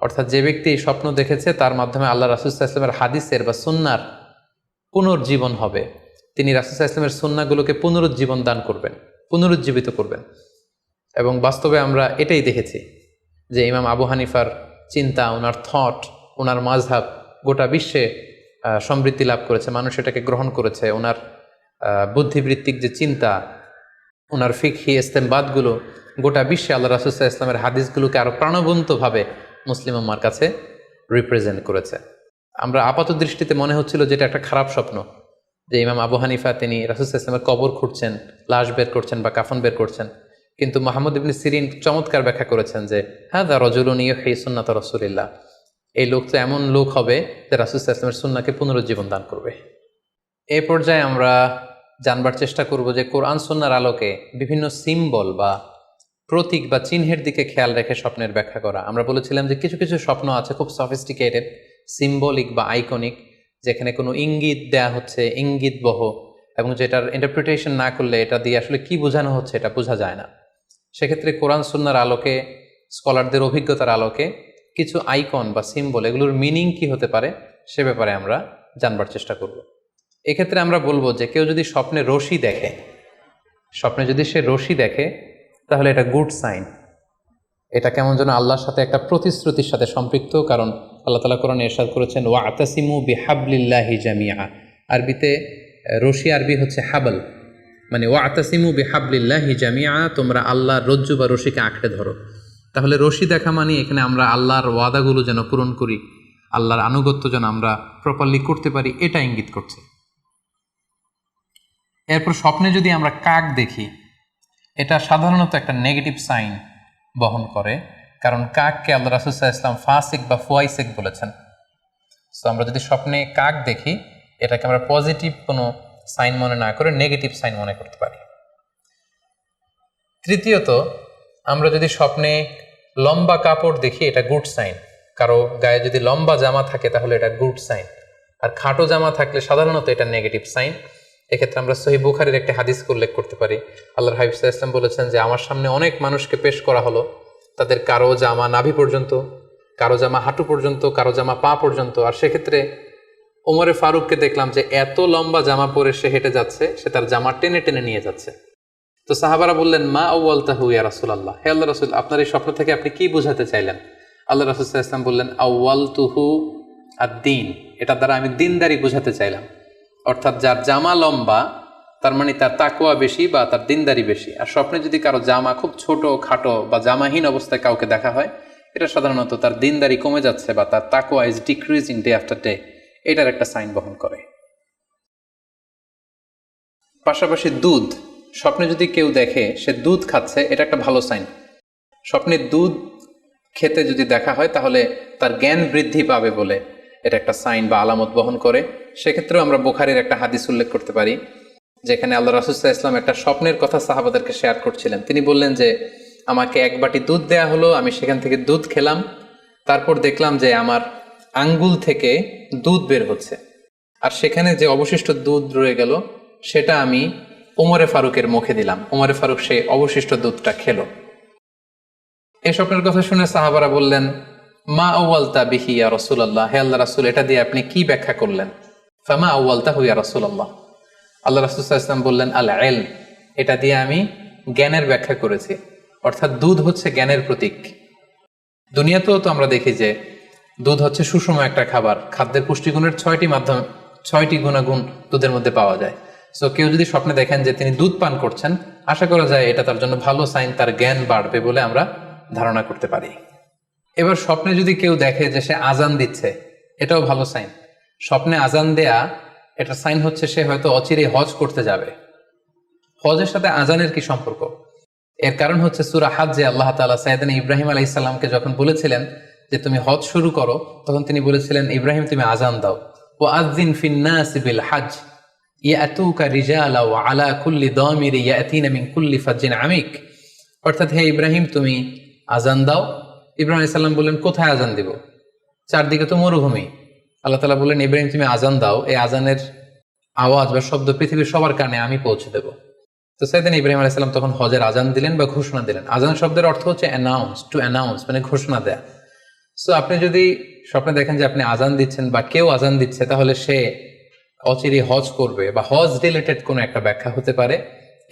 অর্থাৎ যে ব্যক্তি এই স্বপ্ন দেখেছে তার মাধ্যমে আল্লাহ রাসূল সাল্লাল্লাহু আলাইহি ওয়াসাল্লামের হাদিসের বা সুন্নাহর পুনর্জীবন হবে। তিনি রাসূল সাল্লাল্লাহু আলাইহি ওয়াসাল্লামের সুন্নাহগুলোকে পুনরুজ্জীবন দান করবেন, পুনরুজ্জীবিত করবেন। এবং বাস্তবে আমরা এটাই দেখেছি যে ইমাম আবু হানিফার চিন্তা, ওনার থট, ওনার মাযহাব গোটা বিশ্বে সমৃদ্ধি লাভ করেছে, মানুষ এটাকে গ্রহণ করেছে। ওনার বুদ্ধিবৃত্তিক যে চিন্তা, ওনার ফিকহি ইস্তেমবাদগুলো গোটা বিশ্বে আল্লাহ রাসূল সাল্লাল্লাহু আলাইহি ওয়াসাল্লামের হাদিসগুলোকে আরও প্রাণবন্তভাবে মুসলিম উম্মার কাছে রিপ্রেজেন্ট করেছে। আমরা আপাত দৃষ্টিতে মনে হচ্ছিল যে এটা একটা খারাপ স্বপ্ন, যে ইমাম আবু হানিফা তিনি রাসূল সাল্লাল্লাহু আলাইহি ওয়াসাল্লামের কবর খুঁড়ছেন, লাশ বের করছেন বা কাফন বের করছেন। কিন্তু মুহাম্মদ ইবনে সিরিন চমৎকার ব্যাখ্যা করেছেন যে হাযা রাজুলুন ইউহয়ি সুন্নাত রাসূলিল্লাহ, এই লোক তো এমন লোক হবে যে রাসূল সাল্লাল্লাহু আলাইহি ওয়াসাল্লামের সুন্নাহকে পুনরুজ্জীবন দান করবে। এই পর্যায়ে আমরা জানবার চেষ্টা করব যে কোরআন সুন্নাহর আলোকে বিভিন্ন সিম্বল বা প্রতীক বা চিহ্নের দিকে খেয়াল রেখে স্বপ্নের ব্যাখ্যা করা। আমরা বলেছিলাম যে কিছু কিছু স্বপ্ন আছে খুব সফিস্টিকেটেড, সিম্বলিক বা আইকনিক, যেখানে কোনো ইঙ্গিত দেয়া হচ্ছে, ইঙ্গিতবহ, এবং যেটার ইন্টারপ্রিটেশন না করলে এটা দিয়ে আসলে কি বোঝানো হচ্ছে এটা বোঝা যায় না। সেক্ষেত্রে কোরআন সুন্নাহর আলোকে, স্কলারদের অভিজ্ঞতার আলোকে কিছু আইকন বা সিম্বল, এগুলোর মিনিং কি হতে পারে সে ব্যাপারে আমরা জানবার চেষ্টা করব। এক্ষেত্রে আমরা বলবো যে কেউ যদি স্বপ্নে রশি দেখে, স্বপ্নে যদি সে রশি দেখে তাহলে এটা গুড সাইন। এটা কেমন যেন আল্লাহর সাথে একটা প্রতিশ্রুতির সাথে সম্পৃক্ত, কারণ আল্লাহ তাআলা কোরআনে ইরশাদ করেছেন ওয়াতাসিমু বিহাবলিল্লাহি জামিআ। আরবিতে রশি আরবি হচ্ছে হাবল, মানে ওয়াতাসিমু বিহাবলিল্লাহি জামিআ, তোমরা আল্লাহর রজ্জু বা রশিকে আঁকড়ে ধরো। তাহলে রশি দেখা মানে এখানে আমরা আল্লাহর ওয়াদাগুলো যেন পূরণ করি, আল্লাহর আনুগত্য যেন আমরা প্রপারলি করতে পারি, এটা ইঙ্গিত করছে। এরপর স্বপ্নে যদি আমরা কাক দেখি, এটা সাধারণত একটা নেগেটিভ সাইন বহন করে, কারণ কাককে আল্লাহ রাসূল সাল্লাল্লাহু আলাইহি ওয়াসাল্লাম ফাসিক বা ফুয়াইসিক বলেছেন। সো আমরা যদি স্বপ্নে কাক দেখি এটাকে আমরা পজিটিভ কোনো সাইন মনে না করে নেগেটিভ সাইন মনে করতে পারি। তৃতীয়ত, আমরা যদি স্বপ্নে লম্বা কাপড় দেখি এটা গুড সাইন। কারো গায়ে যদি লম্বা জামা থাকে তাহলে এটা গুড সাইন, আর খাটো জামা থাকলে সাধারণত এটা নেগেটিভ সাইন। এক্ষেত্রে আমরা সহিহ বুখারীর একটা হাদিসকে উল্লেখ করতে পারি। আল্লাহর হাবিব সাল্লাল্লাহু আলাইহি ওয়াসাল্লাম বলেছেন যে আমার সামনে অনেক মানুষকে পেশ করা হলো, তাদের কারো জামা নাভি পর্যন্ত, কারো জামা হাঁটু পর্যন্ত, কারো জামা পা পর্যন্ত। আর সেক্ষেত্রে ওমরে ফারুককে দেখলাম যে এত লম্বা জামা পরে সে হেঁটে যাচ্ছে, সে তার জামা টেনে টেনে নিয়ে যাচ্ছে। তো সাহাবারা বললেন মা আউয়ালতাহু ইয়া রাসূলুল্লাহ, হে আল্লাহর রাসূল আপনার এই স্বপ্ন থেকে আপনি কি বোঝাতে চাইলেন? আল্লাহ রাসূল সাল্লাল্লাহু আলাইহি ওয়াসাল্লাম বললেন আউয়ালতুহু আদ-দীন, এটা দ্বারা আমি দিনদারি বোঝাতে চাইলাম। অর্থাৎ যার জামা লম্বা তার মানে তার তাকওয়া বেশি বা তার দিনদারি বেশি। আর স্বপ্নে যদি কারো জামা খুব ছোট খাটো বা জামাহীন অবস্থায় কাউকে দেখা হয়, এটা সাধারণত তার দিনদারি কমে যাচ্ছে বা তার তাকওয়া is decreasing day after day, এটার একটা সাইন বহন করে। পাশাপাশি দুধ, স্বপ্নে যদি কেউ দেখে সে দুধ খাচ্ছে, এটা একটা ভালো সাইন। স্বপ্নে দুধ খেতে যদি দেখা হয় তাহলে তার জ্ঞান বৃদ্ধি পাবে বলে এটা একটা সাইন বা আলামত বহন করে। সেক্ষেত্রেও আমরা বুখারীর একটা হাদিস উল্লেখ করতে পারি, যেখানে আল্লাহ রাসূল সাল্লাল্লাহু আলাইহি ওয়াসাল্লাম একটা স্বপ্নের কথা সাহাবাদেরকে শেয়ার করছিলেন। তিনি বললেন যে আমাকে এক বাটি দুধ দেয়া হলো, আমি সেখান থেকে দুধ খেলাম, তারপর দেখলাম যে আমার আঙ্গুল থেকে দুধ বের হচ্ছে, আর সেখানে যে অবশিষ্ট দুধ রয়ে গেল সেটা আমি ওমরে ফারুকের মুখে দিলাম। ওমরে ফারুক সেই অবশিষ্ট দুধটা খেলো। এই স্বপ্নের কথা শুনে সাহাবারা বললেন, মা আউয়ালতা বিহি ইয়া রাসূলুল্লাহ, হে আল্লাহ রাসূল, এটা দিয়ে আপনি কি ব্যাখ্যা করলেন? ফামা আউয়ালতাহু ইয়া রাসূলুল্লাহ, আল্লাহ রাসূল সাল্লাল্লাহু আলাইহি ওয়াসাল্লাম বললেন, আল ইলম, এটা দিয়ে আমি জ্ঞানের ব্যাখ্যা করেছি। অর্থাৎ দুধ হচ্ছে জ্ঞানের প্রতীক। দুনিয়াতেও তো আমরা দেখি যে দুধ হচ্ছে সুষম একটা খাবার, খাদ্যের পুষ্টিগুণের 6টি গুণাগুণ দুধের মধ্যে পাওয়া যায়। সো কেউ যদি স্বপ্নে দেখেন যে তিনি দুধ পান করছেন, আশা করা যায় এটা তার জন্য ভালো সাইন, তার জ্ঞান বাড়বে বলে আমরা ধারণা করতে পারি। এবার স্বপ্নে যদি কেউ দেখে যে সে আজান দিচ্ছে, এটাও ভালো সাইন। স্বপ্নে আজান দেয়া এটা সাইন হচ্ছে সে হয়তো অচিরে হজ করতে যাবে। হজের সাথে আজানের কি সম্পর্ক? এর কারণ হচ্ছে সূরা হজ্জে আল্লাহ তাআলা সাইয়েদনা ইব্রাহিম আলাইহিস সালামকে যখন বলেছিলেন যে তুমি হজ শুরু করো, তখন তিনি বলেছিলেন, ইব্রাহিম তুমি আজান দাও, ওয়া আযযিন ফিন নাসি বিল হজ ইয়াতুকা রিজালা ওয়া আলা কুল্লি দামিরি ইয়াতিনা মিন কুল্লি ফাজ্জিন আমিক। অর্থাৎ হে ইব্রাহিম তুমি আজান দাও। ইব্রাহিম আলাইহিস সালাম বললেন, কোথায় আজান দিব? চারদিকে তো মরুভূমি। আল্লাহ তাআলা বললেন, ইব্রাহিম তুমি আজান দাও, এই আজানের আওয়াজ বা শব্দ পৃথিবীর সবার কানে আমি পৌঁছে দেব। তো সাইয়েদনা ইব্রাহিম আলাইহিস সালাম তখন হজের আজান দিলেন বা ঘোষণা দিলেন। আজান শব্দের অর্থ হচ্ছে অ্যানাউন্স, টু অ্যানাউন্স, মানে ঘোষণা দেয়া। সো আপনি যদি স্বপ্নে দেখেন যে আপনি আজান দিচ্ছেন বা কেউ আজান দিচ্ছে, তাহলে সে অচিরে হজ করবে বা হজ রিলেটেড কোনো একটা ব্যাখ্যা হতে পারে।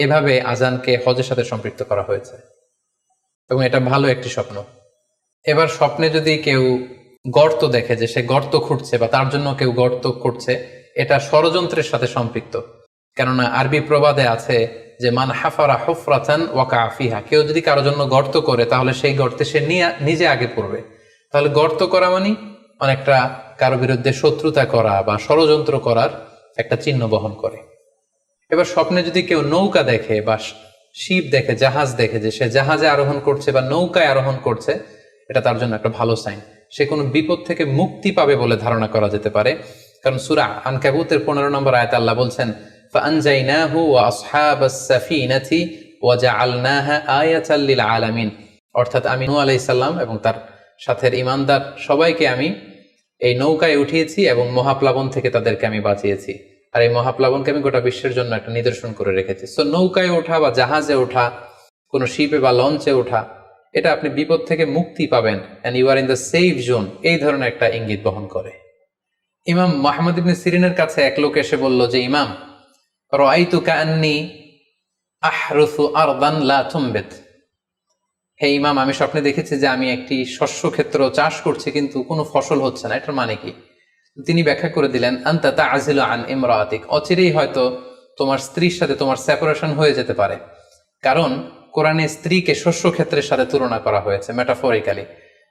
এভাবে আজানকে হজের সাথে সম্পৃক্ত করা হয়েছে এবং এটা ভালো একটি স্বপ্ন। এবার স্বপ্নে যদি কেউ গর্ত দেখে যে সে গর্ত খুঁড়ছে বা তার জন্য কেউ গর্ত করছে, এটা ষড়যন্ত্রের সাথে সম্পৃক্ত। কেননা আরবি প্রবাদে আছে যে মান হাফারা হুফরাতান ওয়াকা ফিহা, কেউ যদি কারো জন্য গর্ত করে তাহলে সেই গর্তে সে নিজে আগে পড়বে। তাহলে গর্ত করা মানে অনেকটা কারো বিরুদ্ধে শত্রুতা করা বা ষড়যন্ত্র করার একটা চিহ্ন বহন করে। এবার স্বপ্নে যদি কেউ নৌকা দেখে বা শিপ দেখে, জাহাজ দেখে যে সে জাহাজে আরোহণ করছে বা নৌকায় আরোহণ করছে, এটা তার জন্য একটা ভালো সাইন। সে কোনো বিপদ থেকে মুক্তি পাবে বলে ধারণা করা যেতে পারে। কারণ সূরা আনকাবুতের 15 নম্বর আয়াতে আল্লাহ বলছেন, ফাআনজাইনাহু ওয়া আসহাবাস সাফিনাতি ওয়া জাআলনাহা আয়াতাল লিল আলামিন। অর্থাৎ আমি নূহ আলাইহিস সালাম এবং তার সাথের ঈমানদার সবাইকে আমি এই নৌকায় উঠিয়েছি এবং মহাপ্লাবন থেকে তাদেরকে আমি বাঁচিয়েছি। আর এই মহাপ্লাবনকে আমি গোটা বিশ্বের জন্য একটা নিদর্শন করে রেখেছি। সো নৌকায় ওঠা বা জাহাজে ওঠা, কোনো শিপে বা লঞ্চে ওঠা, এটা আপনি বিপদ থেকে মুক্তি পাবেন, and you are in the safe zone, এই ধরনের একটা ইঙ্গিত বহন করে। ইমাম মুহাম্মদ ইবনে সিরিনের কাছে এক লোক এসে বলল যে, ইমাম, রাআইতু কাআন্নী আহরুসু আরদান লা তুমবিত, হে ইমাম, আমি স্বপ্নে দেখেছি যে আমি একটি শস্য ক্ষেত্র চাষ করছি কিন্তু কোনো ফসল হচ্ছে না, এটার মানে কি? তিনি ব্যাখ্যা করে দিলেন, আনতা তা'জিলু আন ইমরাআতিক, অচিরেই হয়তো তোমার স্ত্রীর সাথে তোমার সেপারেশন হয়ে যেতে পারে। কারণ কোরআনে স্ত্রীকে শস্য ক্ষেত্রের সাথে তুলনা করা হয়েছে মেটাফরিক্যালি।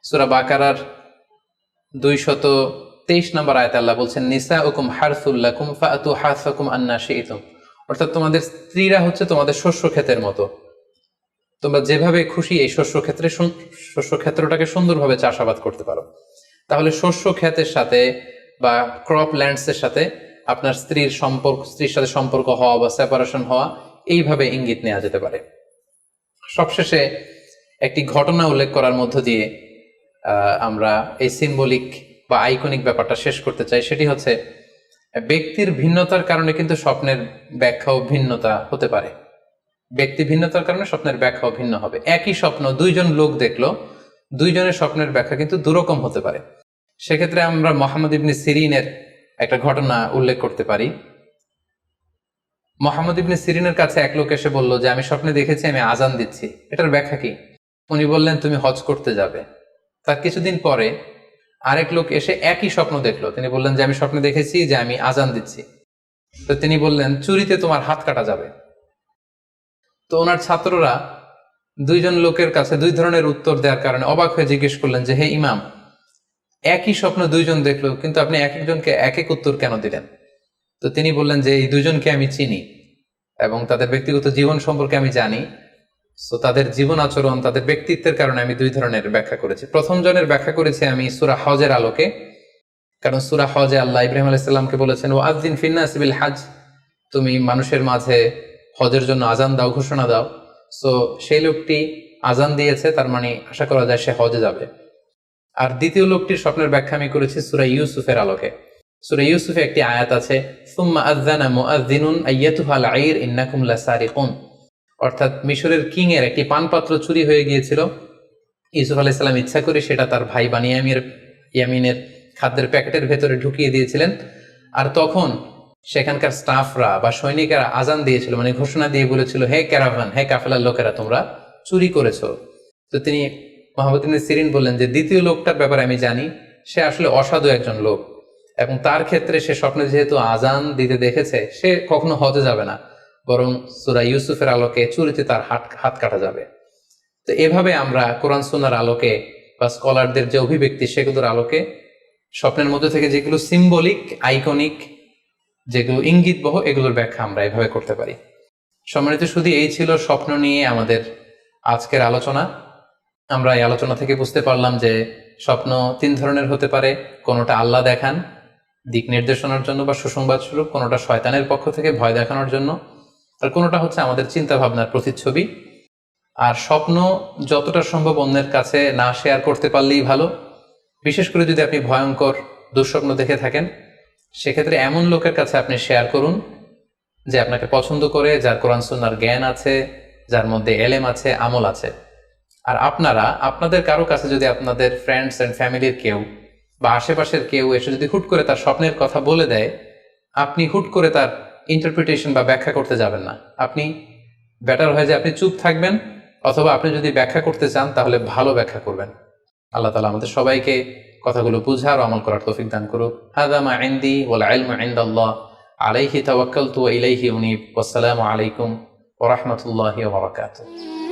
সূরা বাকারার 223 নম্বর আয়াতে আল্লাহ বলছেন, নিসাউকুম হারসুল লাকুম ফাআতু হারসাকুম আন্না শি'তুম। অর্থাৎ তোমাদের স্ত্রীরা হচ্ছে তোমাদের শস্য ক্ষেতের মতো, তোমরা যেভাবে খুশি এই শস্য ক্ষেত্রটাকে সুন্দরভাবে চাষাবাদ করতে পারো। তাহলে শস্য ক্ষেতের সাথে বা ক্রপ ল্যান্ডসের সাথে আপনার স্ত্রীর সাথে সম্পর্ক হওয়া বা সেপারেশন হওয়া, এইভাবে ইঙ্গিত নেওয়া যেতে পারে। সবশেষে একটি ঘটনা উল্লেখ করার মধ্য দিয়ে আমরা এই সিম্বলিক বা আইকনিক ব্যাপারটা শেষ করতে চাই। সেটি হচ্ছে, ব্যক্তির ভিন্নতার কারণে কিন্তু স্বপ্নের ব্যাখ্যাও ভিন্নতা হতে পারে। ব্যক্তি ভিন্নতার কারণে স্বপ্নের ব্যাখ্যাও ভিন্ন হবে। একই স্বপ্ন দুইজন লোক দেখলো, দুইজনের স্বপ্নের ব্যাখ্যা কিন্তু দুরকম হতে পারে। সেক্ষেত্রে আমরা মুহাম্মদ ইবনে সিরিনের একটা ঘটনা উল্লেখ করতে পারি। মুহাম্মদ ইবনে সিরিনের কাছে এক লোক এসে বলল যে, আমি স্বপ্নে দেখেছি আমি আজান দিচ্ছি, এটার ব্যাখ্যা কি? উনি বললেন, তুমি হজ করতে যাবে। তার কিছুদিন পরে আরেক লোক এসে একই স্বপ্ন দেখলো, তিনি বললেন যে, আমি স্বপ্নে দেখেছি যে আমি আজান দিচ্ছি। তো তিনি বললেন, চুরিতে তোমার হাত কাটা যাবে। তো ওনার ছাত্ররা দুইজন লোকের কাছে দুই ধরনের উত্তর দেওয়ার কারণে অবাক হয়ে জিজ্ঞেস করলেন যে, হে ইমাম, একই স্বপ্ন দুইজন দেখলো, কিন্তু আপনি এক একজনকে এক এক উত্তর কেন দিলেন? তো তিনি বললেন যে, এই দুইজনকে আমি চিনি এবং তাদের ব্যক্তিগত জীবন সম্পর্কে আমি জানি। সো তাদের জীবন আচরণ, তাদের ব্যক্তিত্বের কারণে আমি দুই ধরনের ব্যাখ্যা করেছি। প্রথম জনের ব্যাখ্যা করেছি আমি সূরা হজের আলোকে, কারণ সূরা হজে আল্লাহ ইব্রাহিম আলাইহিস সালামকে বলেছেন, ওয়াজ্জিন ফিন্নাস বিল হজ, তুমি মানুষের মাঝে হজের জন্য আজান দাও, ঘোষণা দাও। সো সেই লোকটি আজান দিয়েছে, তার মানে আশা করা যায় সে হজে যাবে। আর দ্বিতীয় লোকটির স্বপ্নের ব্যাখ্যা আমি করেছি সূরা ইউসুফের আলোকে। সূরা ইউসুফে একটি আয়াত আছে, সুম্মা আযানা মুআযযিনুন আইয়াতুহাল আইর ইন্নাকুম লাসারিকুন, অর্থাৎ মিশরের কিং এর একটি পানপাত্র চুরি হয়ে গিয়েছিল। ইউসুফ আলাইহিস সালাম ইচ্ছা করে সেটা তার ভাই ইয়ামিনের খাদ্যের প্যাকেটের ভেতরে ঢুকিয়ে দিয়েছিলেন। আর তখন সেখানকার স্টাফরা বা সৈনিকেরা আজান দিয়েছিল, মানে ঘোষণা দিয়ে বলেছিল, হে ক্যারাভান, হে কাফেলার লোকেরা, তোমরা চুরি করেছো। তো তিনি মুহাম্মদ ইবনে সিরিন বললেন যে, দ্বিতীয় লোকটার ব্যাপারে আমি জানি, সে আসলে অসাধু একজন লোক, এবং তার ক্ষেত্রে সে স্বপ্নে যেহেতু আজান দিতে দেখেছে, সে কখনো হজে যাবে না, বরং সূরা ইউসুফের আলোকে চুরিতে তার হাত কাটা যাবে। তো এভাবে আমরা কোরআন সুন্নাহর আলোকে বা স্কলারদের যে অভিব্যক্তি, সেগুলোর আলোকে স্বপ্নের মধ্যে থেকে যেগুলো সিম্বলিক, আইকনিক, যেগুলো ইঙ্গিতবহ, এগুলোর ব্যাখ্যা আমরা এভাবে করতে পারি। সম্মানিত শুধু এই ছিল স্বপ্ন নিয়ে আমাদের আজকের আলোচনা। আমরা এই আলোচনা থেকে বুঝতে পারলাম যে স্বপ্ন তিন ধরনের হতে পারে। কোনোটা আল্লাহ দেখান দিক নির্দেশনার জন্য বা সুসংবাদ স্বরূপ, কোনোটা শয়তানের পক্ষ থেকে ভয় দেখানোর জন্য, আর কোনোটা হচ্ছে আমাদের চিন্তা ভাবনার প্রতিচ্ছবি। আর স্বপ্ন যতটা সম্ভব অন্যের কাছে না শেয়ার করতে পারলেই ভালো। বিশেষ করে যদি আপনি ভয়ঙ্কর দুঃস্বপ্ন দেখে থাকেন, সেক্ষেত্রে এমন লোকের কাছে আপনি শেয়ার করুন যে আপনাকে পছন্দ করে, যার কোরআন সুন্নাহর জ্ঞান আছে, যার মধ্যে এলেম আছে, আমল আছে। আর আপনারা আপনাদের কারো কাছে যদি আপনাদের ফ্রেন্ডস অ্যান্ড ফ্যামিলির কেউ বা আশেপাশের কেউ এসে যদি হুট করে তার স্বপ্নের কথা বলে দেয়, আপনি হুট করে তার ইন্টারপ্রিটেশন বা ব্যাখ্যা করতে যাবেন না। আপনি বেটার হয় যে আপনি চুপ থাকবেন, অথবা আপনি যদি ব্যাখ্যা করতে চান তাহলে ভালো ব্যাখ্যা করবেন। আল্লাহ তাআলা আমাদের সবাইকে কথাগুলো বুঝার ও আমল করার তৌফিক দান করুক। হাযা মা ইনদি ওয়াল ইলমু ইনদাল্লাহ, আলাইহি তাওয়াক্কালতু ওয়া ইলাইহি উনীব। ওয়াসসালামু আলাইকুম ওয়া রাহমাতুল্লাহি ওয়া বারাকাতুহু।